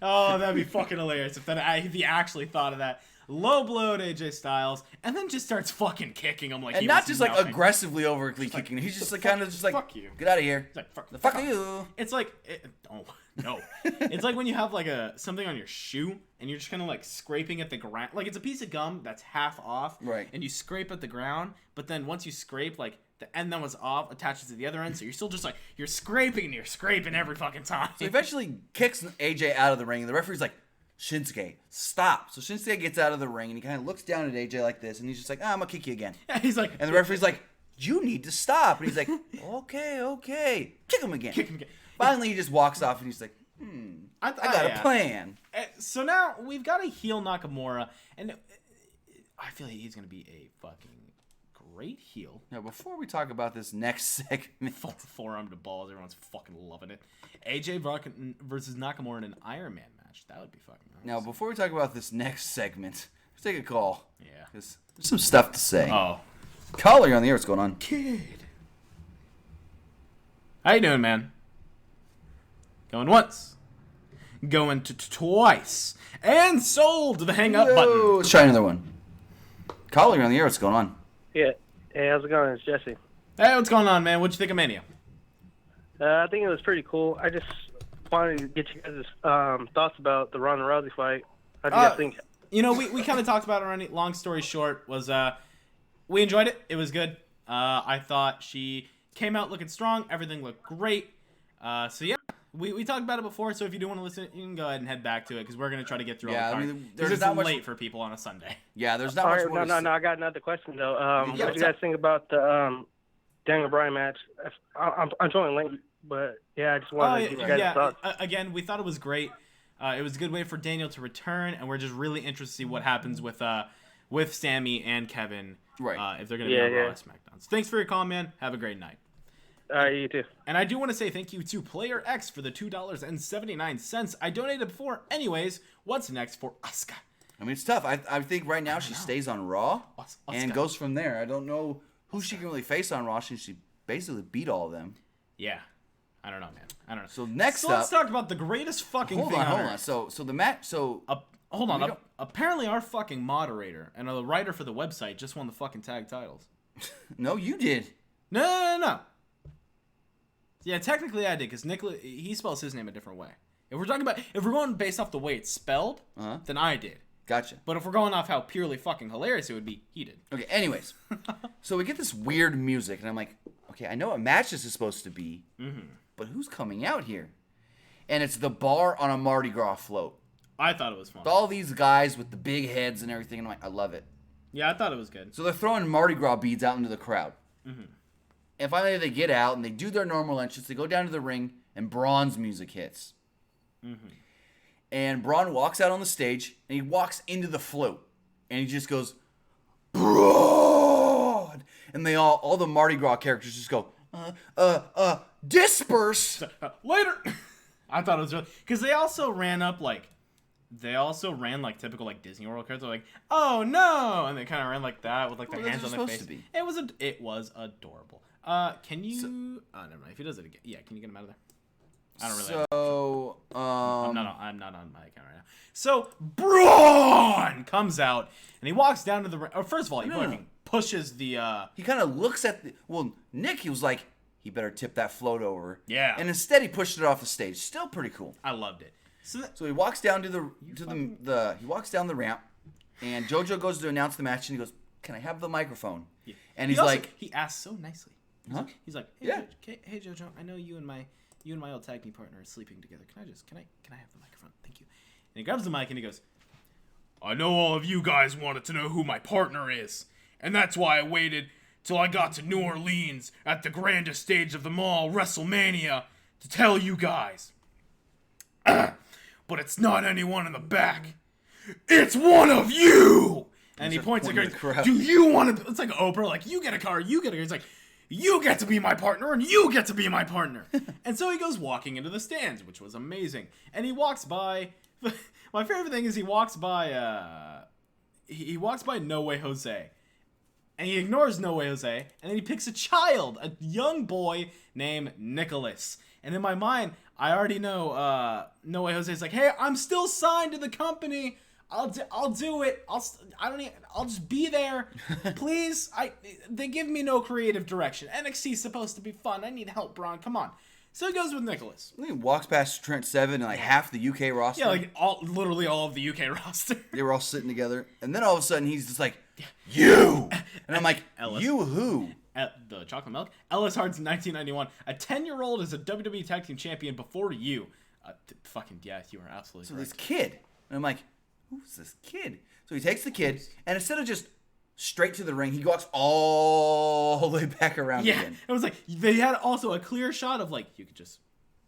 Oh, that'd be fucking hilarious if he actually thought of that. Low blowed AJ Styles, and then just starts fucking kicking him like and he not was just nothing. like aggressively overtly kicking him. He's just like kind of just like, fuck you. Get out of here. He's like, fuck you. It's like, oh no, it's like when you have like something on your shoe and you're just kind of like scraping at the ground, like it's a piece of gum that's half off, right? And you scrape at the ground, but then once you scrape, like the end that was off attaches to the other end, so you're still just like you're scraping every fucking time. So he eventually kicks AJ out of the ring, and the referee's like, Shinsuke, stop. So Shinsuke gets out of the ring, and he kind of looks down at AJ like this, and he's just like, I'm going to kick you again. Yeah, he's like... And the referee's like, you need to stop. And he's like, okay. Kick him again. Finally, he just walks off, and he's like, I got a plan. So now, we've got a heel Nakamura, and I feel like he's going to be a fucking great heel. Now, before we talk about this next segment... Forearm to balls, everyone's fucking loving it. AJ versus Nakamura in an Iron Man match. That would be fucking nice. Now, before we talk about this next segment, let's take a call. Yeah. Because there's some stuff to say. Oh. Caller, you're on the air. What's going on? Kid. How you doing, man? Going once. Going to twice. And sold to the hang up button. Let's try another one. Caller, you're on the air. What's going on? Yeah. Hey, how's it going? It's Jesse. Hey, what's going on, man? What'd you think of Mania? I think it was pretty cool. I just wanted to get you guys' thoughts about the Ronda Rousey fight. How do you guys think? You know, we kind of talked about it already. Long story short was we enjoyed it. It was good. I thought she came out looking strong. Everything looked great. So, yeah. We talked about it before, so if you do want to listen, you can go ahead and head back to it, because we're going to try to get through all the cards. Because it's late for people on a Sunday. Yeah, there's not much more No, I got another question, though. What do you guys think about the Daniel Bryan match? I'm joining late, but, yeah, I just wanted to get you guys' thoughts. Again, we thought it was great. It was a good way for Daniel to return, and we're just really interested to see what happens with Sami and Kevin, if they're going to be on Raw or SmackDown. So thanks for your call, man. Have a great night. You too. And I do want to say thank you to Player X for the $2.79. I donated before. Anyways, what's next for Asuka? I mean, it's tough. I think right now she stays on Raw and goes from there. I don't know who she can really face on Raw since she basically beat all of them. Yeah. I don't know, man. I don't know. So next up, let's talk about the greatest fucking thing on Hold earth. on. So the match. So hold on. Apparently, our fucking moderator and the writer for the website just won the fucking tag titles. No, you did. No. Yeah, technically I did, because Nicholas, he spells his name a different way. If we're going based off the way it's spelled, then I did. Gotcha. But if we're going off how purely fucking hilarious it would be, he did. Okay, anyways. So we get this weird music, and I'm like, okay, I know what match this is supposed to be, but who's coming out here? And it's the bar on a Mardi Gras float. I thought it was fun. With all these guys with the big heads and everything, and I'm like, I love it. Yeah, I thought it was good. So they're throwing Mardi Gras beads out into the crowd. And finally they get out and they do their normal entrance. They go down to the ring and Braun's music hits. And Braun walks out on the stage and he walks into the float. And he just goes, Braun! And they all the Mardi Gras characters just go, disperse! Later! I thought it was really... Because they also ran like typical like Disney World characters. They're like, oh no! And they kind of ran like that with like their hands on their face. It was adorable. Can you... oh, never mind. If he does it again... Yeah, can you get him out of there? I don't really... I'm not on my account right now. So, Braun comes out, and he walks down to the ring. First of all, he fucking pushes the... He kind of looks at the... Well, Nick, he was like, he better tip that float over. Yeah. And instead, he pushed it off the stage. Still pretty cool. I loved it. So he walks down he walks down the ramp, and JoJo goes to announce the match, and he goes, "Can I have the microphone?" Yeah. And he asked so nicely. He's like, hey, hey JoJo, I know you and my old tag team partner are sleeping together. Can I have the microphone? Thank you. And he grabs the mic and he goes, I know all of you guys wanted to know who my partner is, and that's why I waited till I got to New Orleans at the grandest stage of them all, WrestleMania, to tell you guys. But it's not anyone in the back. It's one of you! And he points at the crowd. Do you want to? It's like Oprah, like, you get a car, you get a car. He's like, you get to be my partner, and you get to be my partner. And so he goes walking into the stands, which was amazing. And he walks by. My favorite thing is he walks by. He walks by No Way Jose, and he ignores No Way Jose, and then he picks a child, a young boy named Nicholas. And in my mind, I already know No Way Jose's like, hey, I'm still signed to the company. I'll do it. I'll just be there. Please. They give me no creative direction. NXT's supposed to be fun. I need help, Braun. Come on. So he goes with Nicholas. He walks past Trent Seven and like half the UK roster. Yeah, like literally all of the UK roster. They were all sitting together. And then all of a sudden he's just like, you! And I'm like, Ellis. You who? The chocolate milk. Ellis Hart's 1991. A 10-year-old is a WWE Tag Team Champion before you. Fucking yeah, you are absolutely so correct. This kid. And I'm like, who's this kid? So he takes the kid, and instead of just straight to the ring, he walks all the way back around again. It was like, they had also a clear shot of like, you could just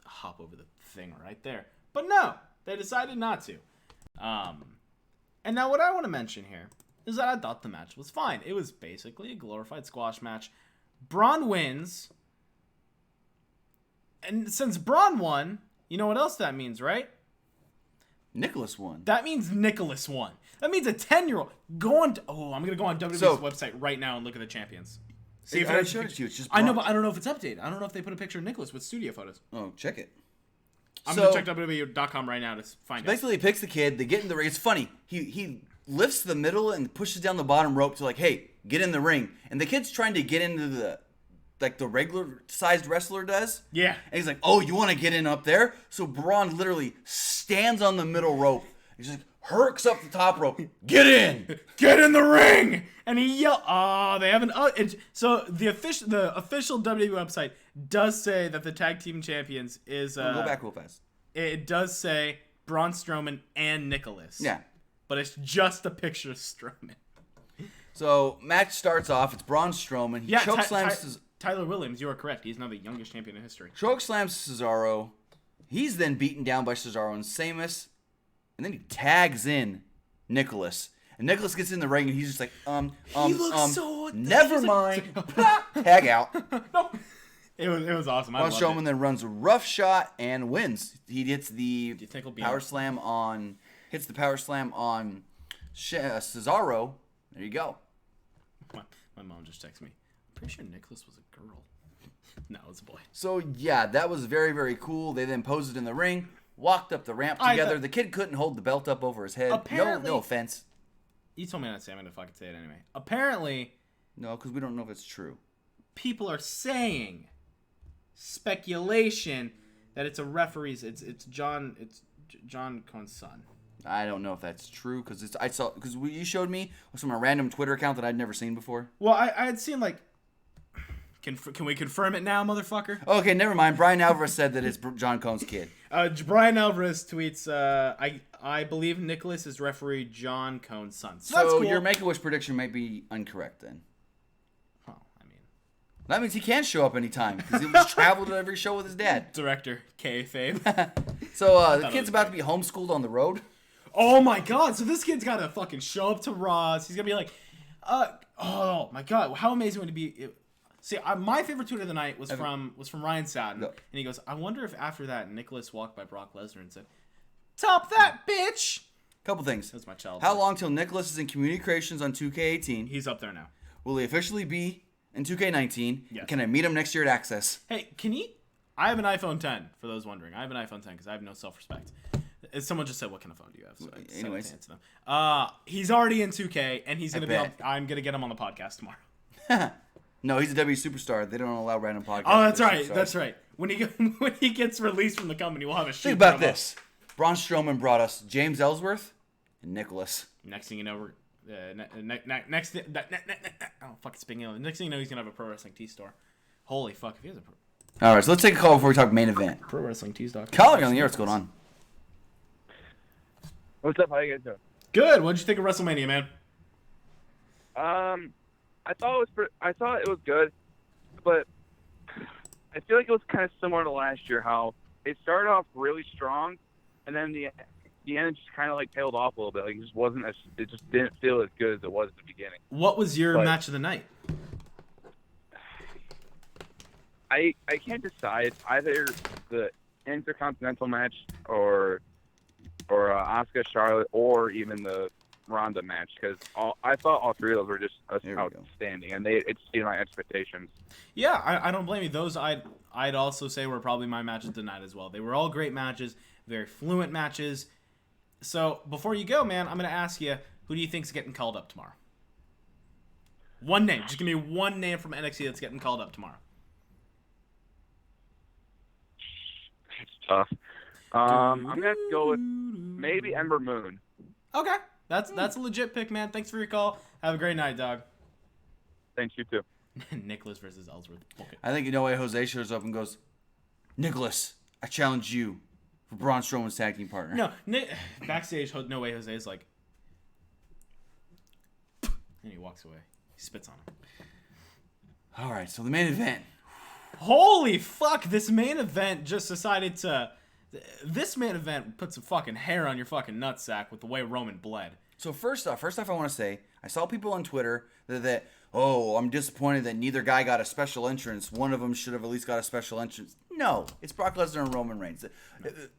hop over the thing right there. But no, they decided not to. And now what I want to mention here is that I thought the match was fine. It was basically a glorified squash match. Braun wins. And since Braun won, you know what else that means, right? Nicholas won. That means Nicholas won. That means a 10-year-old. I'm going to go on WWE's website right now and look at the champions. See if I showed it to you. It's just I know, but I don't know if it's updated. I don't know if they put a picture of Nicholas with studio photos. Oh, check it. I'm going to check WWE.com right now to find out. Basically, he picks the kid. They get in the ring. It's funny. He lifts the middle and pushes down the bottom rope to like, hey, get in the ring. And the kid's trying to get into the regular-sized wrestler does. Yeah. And he's like, oh, you want to get in up there? So Braun literally stands on the middle rope. He's like, herks up the top rope. Get in! Get in the ring! And he yelled, they haven't... so the official WWE website does say that the tag team champions is... go back real fast. It does say Braun Strowman and Nicholas. Yeah. But it's just a picture of Strowman. So, match starts off. It's Braun Strowman. He chokeslams... Tyler Williams, you are correct. He's now the youngest champion in history. Chokeslams Cesaro. He's then beaten down by Cesaro and Sheamus. And then he tags in Nicholas. And Nicholas gets in the ring and he's just like, he looks so... Never mind. Tag out. No. It was awesome. Braun Strowman then runs a rough shot and wins. He hits the power slam on... Hits the power slam on Cesaro. There you go. My mom just texted me. I'm pretty sure Nicholas was a girl. No, it was a boy. So, yeah, that was very, very cool. They then posed in the ring, walked up the ramp together. The kid couldn't hold the belt up over his head. No offense. You told me not to say. I'm going to fucking say it anyway. Apparently... No, because we don't know if it's true. People are saying, speculation, that it's a referee's... It's John Cohn's son. I don't know if that's true because you showed me from a random Twitter account that I'd never seen before. Well, I had seen like... Can we confirm it now, motherfucker? Okay, never mind. Brian Alvarez said that it's John Cohn's kid. Brian Alvarez tweets, I believe Nicholas is referee John Cohn's son. So that's cool. Your Make-A-Wish prediction might be incorrect then. Oh, I mean... That means he can show up anytime because he just traveled to every show with his dad. Director, kayfabe. So the kid's about to be homeschooled on the road. Oh my god, so this kid's got to fucking show up to Raws. He's going to be like, oh my god, how amazing would it be... See, my favorite tweet of the night was from Ryan Satin, and he goes, "I wonder if after that Nicholas walked by Brock Lesnar and said, 'Top that, bitch.'" Couple things. That's my child. How long till Nicholas is in community creations on 2K18? He's up there now. Will he officially be in 2K19? Yes. Can I meet him next year at Access? Hey, can he? I have an iPhone 10. For those wondering, I have an iPhone 10 because I have no self-respect. Someone just said, "What kind of phone do you have?" So I anyways, to answer them. He's already in 2K, and he's gonna be. I'm gonna get him on the podcast tomorrow. No, he's a W superstar. They don't allow random podcasts. Oh, that's right. Superstars. That's right. When he gets released from the company, we'll have a shoot. Think about this. Braun Strowman brought us James Ellsworth and Nicholas. Next thing you know, next thing you know, he's gonna have a pro wrestling tee store. Holy fuck! If he has a pro. All right, so let's take a call before we talk main event. Pro wrestling tees.com. Colin, you're on the air. What's going on? What's up? How you guys doing? Good. What'd you think of WrestleMania, man? I thought it was good, but I feel like it was kind of similar to last year. How it started off really strong, and then the end just kind of like tailed off a little bit. Like it just didn't feel as good as it was at the beginning. What was your match of the night? I can't decide. Either the Intercontinental match or Asuka, Charlotte, or even the Ronda match, because I thought all three of those were just outstanding, and it exceeded my expectations. Yeah, I don't blame you. Those I'd also say were probably my matches of the night as well. They were all great matches, very fluent matches. So before you go, man, I'm going to ask you, who do you think's getting called up tomorrow? One name. Just give me one name from NXT that's getting called up tomorrow. It's tough. I'm going to have to go with maybe Ember Moon. Okay. That's a legit pick, man. Thanks for your call. Have a great night, dog. Thanks, you too. Nicholas versus Ellsworth. Okay. I think No Way Jose shows up and goes, Nicholas, I challenge you for Braun Strowman's tag team partner. No, backstage, No Way Jose is like, and he walks away. He spits on him. All right, so the main event. Holy fuck! This main event just decided to. This main event put some fucking hair on your fucking nutsack with the way Roman bled. So first off, I want to say, I saw people on Twitter that I'm disappointed that neither guy got a special entrance. One of them should have at least got a special entrance. No, it's Brock Lesnar and Roman Reigns.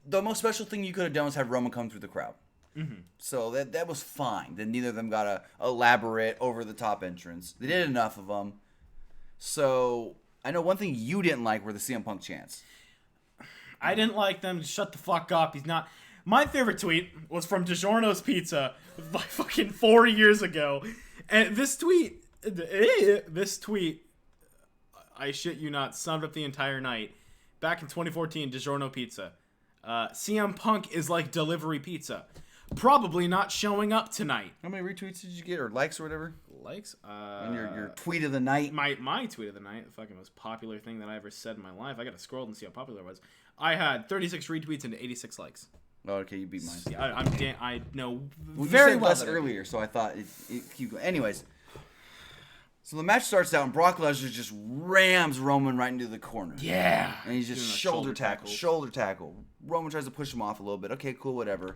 The most special thing you could have done was have Roman come through the crowd. Mm-hmm. So that was fine. That neither of them got a elaborate, over-the-top entrance. They did enough of them. So I know one thing you didn't like were the CM Punk chants. I didn't like them. Shut the fuck up. He's not. My favorite tweet was from DiGiorno's Pizza like fucking 4 years ago. And this tweet, I shit you not, summed up the entire night. Back in 2014, DiGiorno Pizza. CM Punk is like delivery pizza. Probably not showing up tonight. How many retweets did you get, or likes or whatever? Likes? On your tweet of the night? My tweet of the night, the fucking most popular thing that I ever said in my life. I gotta scroll and see how popular it was. I had 36 retweets and 86 likes. Oh, okay, you beat mine. Yeah, I know very well. You said less earlier, so I thought it keep going. Anyways, so the match starts out, and Brock Lesnar just rams Roman right into the corner. Yeah. And he's just shoulder tackle. Roman tries to push him off a little bit. Okay, cool, whatever.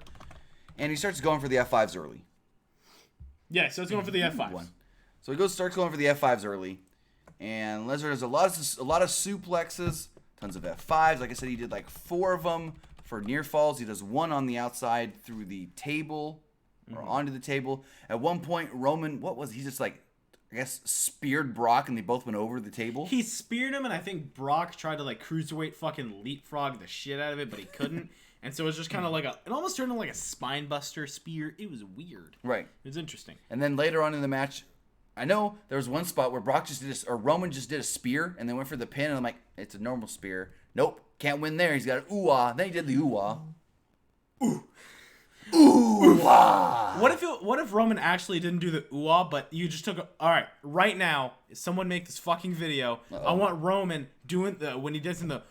And he starts going for the F5s early. Yeah, so it's going for the F5s. So he starts going for the F5s early, and Lesnar does a lot of suplexes, tons of F5s. Like I said, he did like 4 of them for near falls. He does 1 on the outside through the table or onto the table. At one point, Roman, he just like, I guess, speared Brock, and they both went over the table. He speared him, and I think Brock tried to like cruiserweight fucking leapfrog the shit out of it, but he couldn't. And so it was just kind of like it almost turned into like a spine buster spear. It was weird. Right. It was interesting. And then later on in the match, I know there was one spot where Roman just did a spear and then went for the pin, and I'm like, it's a normal spear. Nope, can't win there. He's got an ooh-ah. Then he did the ooh-ah. Ooh. Ooh-ah. What if Roman actually didn't do the ooh-ah, but you just took all right, right now, someone make this fucking video. Uh-oh. I want Roman doing when he does in the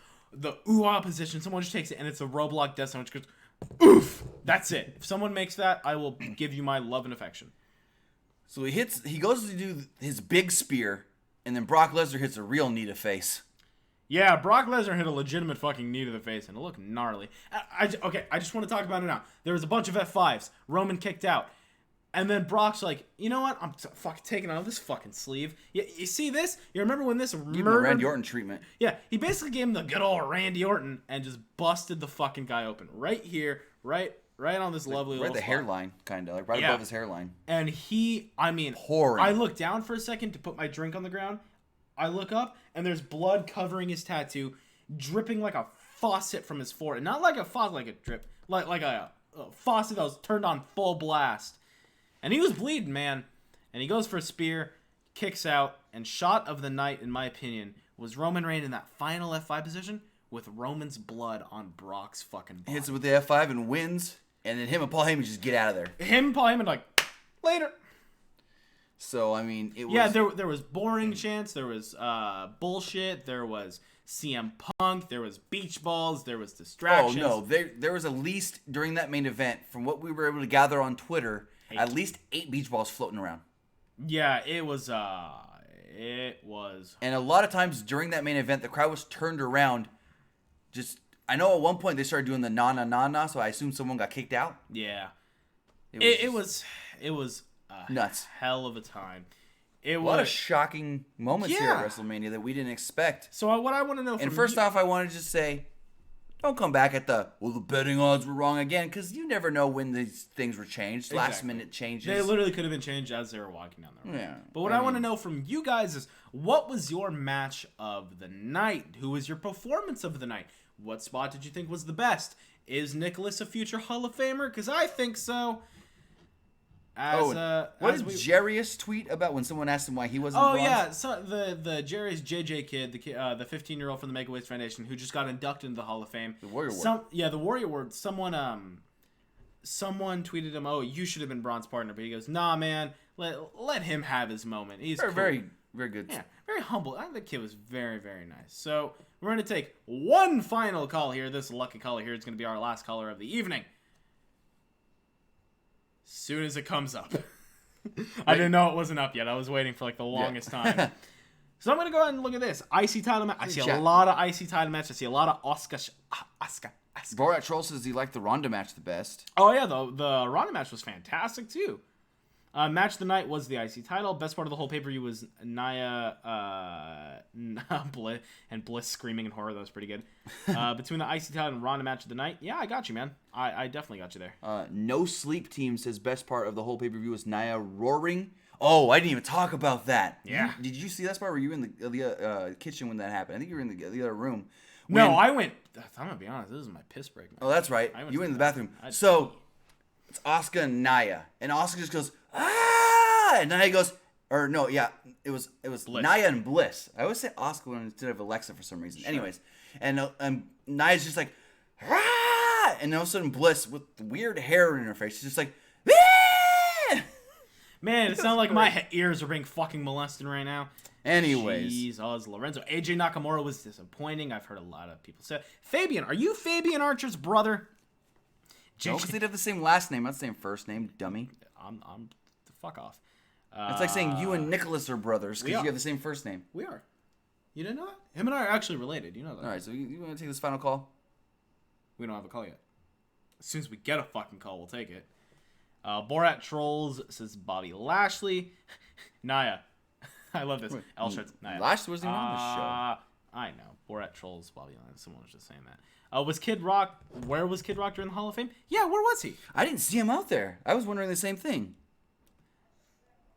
ooh-ah position, someone just takes it, and it's a Roblox death sandwich, goes, oof! That's it. If someone makes that, I will give you my love and affection. So he goes to do his big spear, and then Brock Lesnar hits a real knee to face. Yeah, Brock Lesnar hit a legitimate fucking knee to the face, and it looked gnarly. I just want to talk about it now. There was a bunch of F5s. Roman kicked out. And then Brock's like, you know what? I'm fucking taking out this fucking sleeve. You see this? You remember when this murdered... the Randy Orton treatment. Yeah, he basically gave him the good old Randy Orton and just busted the fucking guy open. Right here, right on this lovely little spot. Hairline, kind of. Like right above his hairline. And pouring. I look down for a second to put my drink on the ground. I look up, and there's blood covering his tattoo, dripping like a faucet from his forehead. Not like a faucet, like a drip. Like a faucet that was turned on full blast. And he was bleeding, man. And he goes for a spear, kicks out, and shot of the night, in my opinion, was Roman Reigns in that final F5 position with Roman's blood on Brock's fucking body. Hits it with the F5 and wins, and then him and Paul Heyman just get out of there. Him and Paul Heyman like, later. So, I mean, it was... Yeah, there was boring chants, there was bullshit, there was CM Punk, there was beach balls, there was distractions. Oh, no, there was at least, during that main event, from what we were able to gather on Twitter... at least 8 beach balls floating around. Yeah, it was. And a lot of times during that main event, the crowd was turned around, just I know at one point they started doing the na, so I assume someone got kicked out. Yeah. It was nuts. Hell of a time. A lot of shocking moments here at WrestleMania that we didn't expect. So what I want to know from first off, I want to just say, don't come back at the betting odds were wrong again, because you never know when these things were changed. Exactly. Last minute changes. They literally could have been changed as they were walking down the road. Yeah. But what I want to know from you guys is, what was your match of the night? Who was your performance of the night? What spot did you think was the best? Is Nicholas a future Hall of Famer? Because I think so. What did Jarius tweet about when someone asked him why he wasn't? So the Jarius JJ kid, the 15-year-old from the Make a Wish Foundation, who just got inducted into the Hall of Fame. The Warrior Award. The Warrior Award. Someone tweeted him, "Oh, you should have been Braun's partner," but he goes, "Nah, man, let him have his moment. He's very, very good. Yeah, very humble. I think the kid was very, very nice." So we're gonna take one final call here. This lucky caller here is gonna be our last caller of the evening. Soon as it comes up. I didn't know it wasn't up yet. I was waiting for the longest time. So I'm going to go ahead and look at this. IC title match. I see a lot of IC title matches. I see a lot of Asuka. Borat Troll says he liked the Ronda match the best. Oh, yeah. The Ronda match was fantastic, too. Match of the night was the IC title. Best part of the whole pay-per-view was Nia Bliss and Bliss screaming in horror. That was pretty good. Between the IC title and Ronda match of the night, yeah, I got you, man. I definitely got you there. No Sleep Team says best part of the whole pay-per-view was Nia roaring. Oh, I didn't even talk about that. Yeah. Did you see that part? Were you in the kitchen when that happened? I think you were in the other room. No, I went. I'm going to be honest. This is my piss break, man. Oh, that's right. You were in the bathroom. So, it's Asuka and Nia. And Asuka just goes, ah! And Nia goes, or no, yeah, it was Bliss. Nia and Bliss. I always say Asuka instead of Alexa for some reason. Sure. Anyways, and Nia's just like, ah! And all of a sudden Bliss, with weird hair in her face, she's just like, ah! Man, it sounds like my ears are being fucking molested right now. Anyways. Jesus, Lorenzo. AJ Nakamura was disappointing. I've heard a lot of people say. Fabian, are you Fabian Archer's brother? No, because they'd have the same last name, not the same first name, dummy. I'm fuck off. It's like saying you and Nicholas are brothers because you have the same first name. We are. You didn't know that? Him and I are actually related. You know that. All right, so you want to take this final call? We don't have a call yet. As soon as we get a fucking call, we'll take it. Borat Trolls says Bobby Lashley. Nia. I love this. L shirts. Nia. Lashley wasn't even on this show. I know. Borat Trolls, Bobby Lashley. Someone was just saying that. Was Kid Rock... Where was Kid Rock during the Hall of Fame? Yeah, where was he? I didn't see him out there. I was wondering the same thing.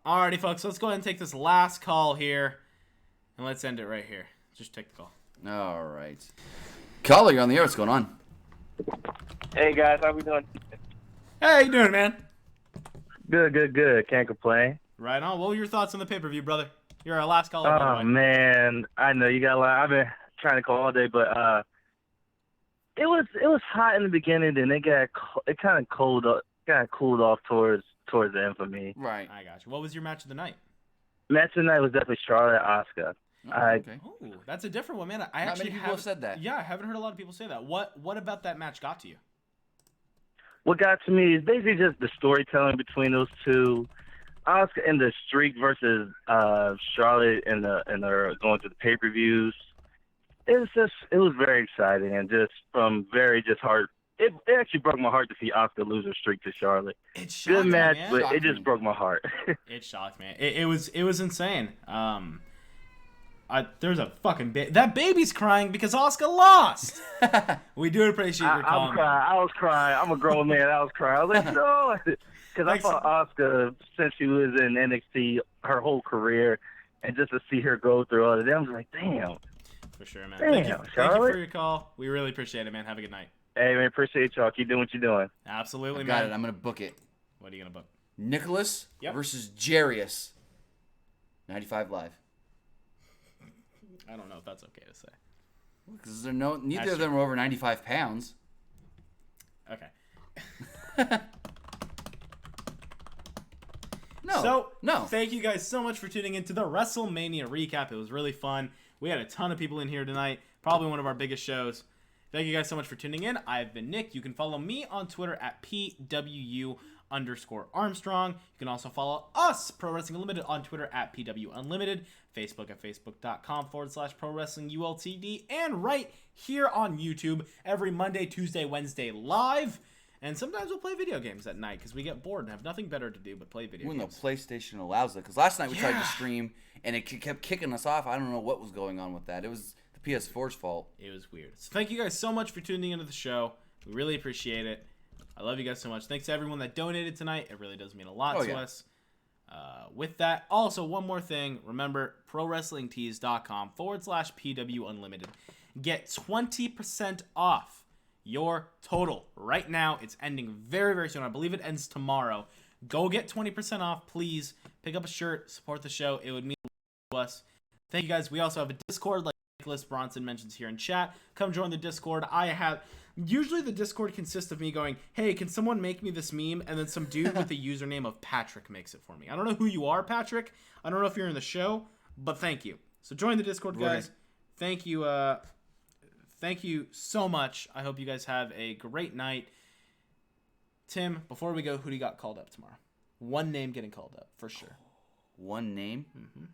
Alrighty, folks. Let's go ahead and take this last call here. And let's end it right here. Just take the call. All right. Caller, you're on the air. What's going on? Hey, guys. How we doing? Hey, how you doing, man? Good. Can't complain. Right on. What were your thoughts on the pay-per-view, brother? You're our last caller. Oh, man. I know you got a lot. I've been trying to call all day, but it was hot in the beginning, then it kind of cooled off towards the end for me. Right. I got you. What was your match of the night? Match of the night was definitely Charlotte Asuka. Okay. Oh, that's a different one, man. Not many people have said that. Yeah, I haven't heard a lot of people say that. What about that match got to you? What got to me is basically just the storytelling between those two. Asuka in the streak versus Charlotte in their going to the pay-per-views. It was very exciting and just hard. It actually broke my heart to see Asuka lose her streak to Charlotte. It shocked Good match, me, but it just broke my heart. It shocked me. It was insane. There's a fucking that baby's crying because Asuka lost. We do appreciate your comment. I was crying. I'm a grown man. I was crying. I was like, no, because I thought Asuka, since she was in NXT her whole career, and just to see her go through all of that, I was like, damn. For sure, man. Damn, thank you for your call. We really appreciate it, man. Have a good night. Hey, man, appreciate y'all. Keep doing what you're doing. Absolutely, got man. it. I'm going to book it. What are you going to book? Nicholas versus Jarius. 95 Live. I don't know if that's okay to say. Because neither of them are over 95 pounds. Okay. No. Thank you guys so much for tuning into the WrestleMania recap. It was really fun. We had a ton of people in here tonight. Probably one of our biggest shows. Thank you guys so much for tuning in. I've been Nick. You can follow me on Twitter at PWU _Armstrong. You can also follow us, Pro Wrestling Unlimited, on Twitter at PWUnlimited, Facebook at facebook.com/Pro Wrestling ULTD, and right here on YouTube every Monday, Tuesday, Wednesday live. And sometimes we'll play video games at night because we get bored and have nothing better to do but play video games. When the PlayStation allows it. Because last night we tried to stream and it kept kicking us off. I don't know what was going on with that. It was the PS4's fault. It was weird. So thank you guys so much for tuning into the show. We really appreciate it. I love you guys so much. Thanks to everyone that donated tonight. It really does mean a lot to us. With that, also, one more thing. Remember, ProWrestlingTees.com /PWUnlimited. Get 20% off your total right now. It's ending very, very soon. I believe it ends tomorrow. Go get 20% off, please. Pick up a shirt. Support the show. It would mean a lot to us. Thank you, guys. We also have a Discord, like Nicholas Bronson mentions here in chat. Come join the Discord. Usually the Discord consists of me going, hey, can someone make me this meme? And then some dude with the username of Patrick makes it for me. I don't know who you are, Patrick. I don't know if you're in the show, but thank you. So join the Discord, guys. Thank you. Thank you so much. I hope you guys have a great night. Tim, before we go, who do you got called up tomorrow? One name getting called up, for sure. One name? Mm-hmm.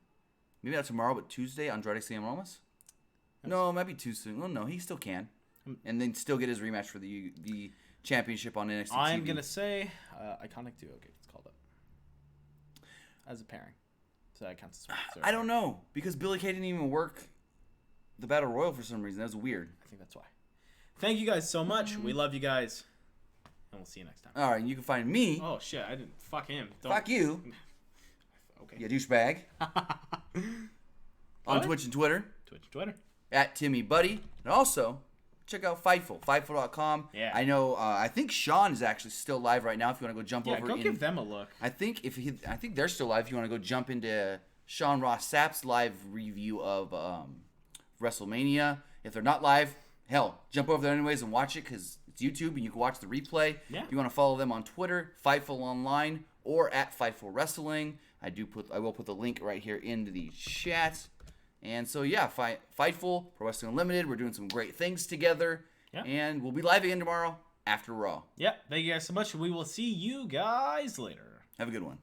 Maybe not tomorrow, but Tuesday, Andrade Cien Almas? No, it might be too soon. Well, no, he still can. And then still get his rematch for the championship on NXT TV. I'm going to say Iconic Duo gets called up. As a pairing. So that counts as I don't know. Because Billy Kay didn't even work the Battle Royal for some reason. That was weird. I think that's why. Thank you guys so much. We love you guys. And we'll see you next time. All right, and you can find me. Oh, shit. I didn't. Fuck him. Fuck you. Okay. You douchebag. On Twitch and Twitter. At Timmy Buddy. And also, check out Fightful. Fightful.com. Yeah. I know. I think Sean is actually still live right now. If you want to go jump over. Yeah, go give them a look. I think they're still live. If you want to go jump into Sean Ross Sapp's live review of WrestleMania. If they're not live, hell, jump over there anyways and watch it because it's YouTube and you can watch the replay. Yeah. If you want to follow them on Twitter, Fightful Online or at Fightful Wrestling. I will put the link right here into the chat. And so, yeah, Fightful, Pro Wrestling Unlimited. We're doing some great things together. Yeah. And we'll be live again tomorrow after Raw. Yep. Thank you guys so much. We will see you guys later. Have a good one.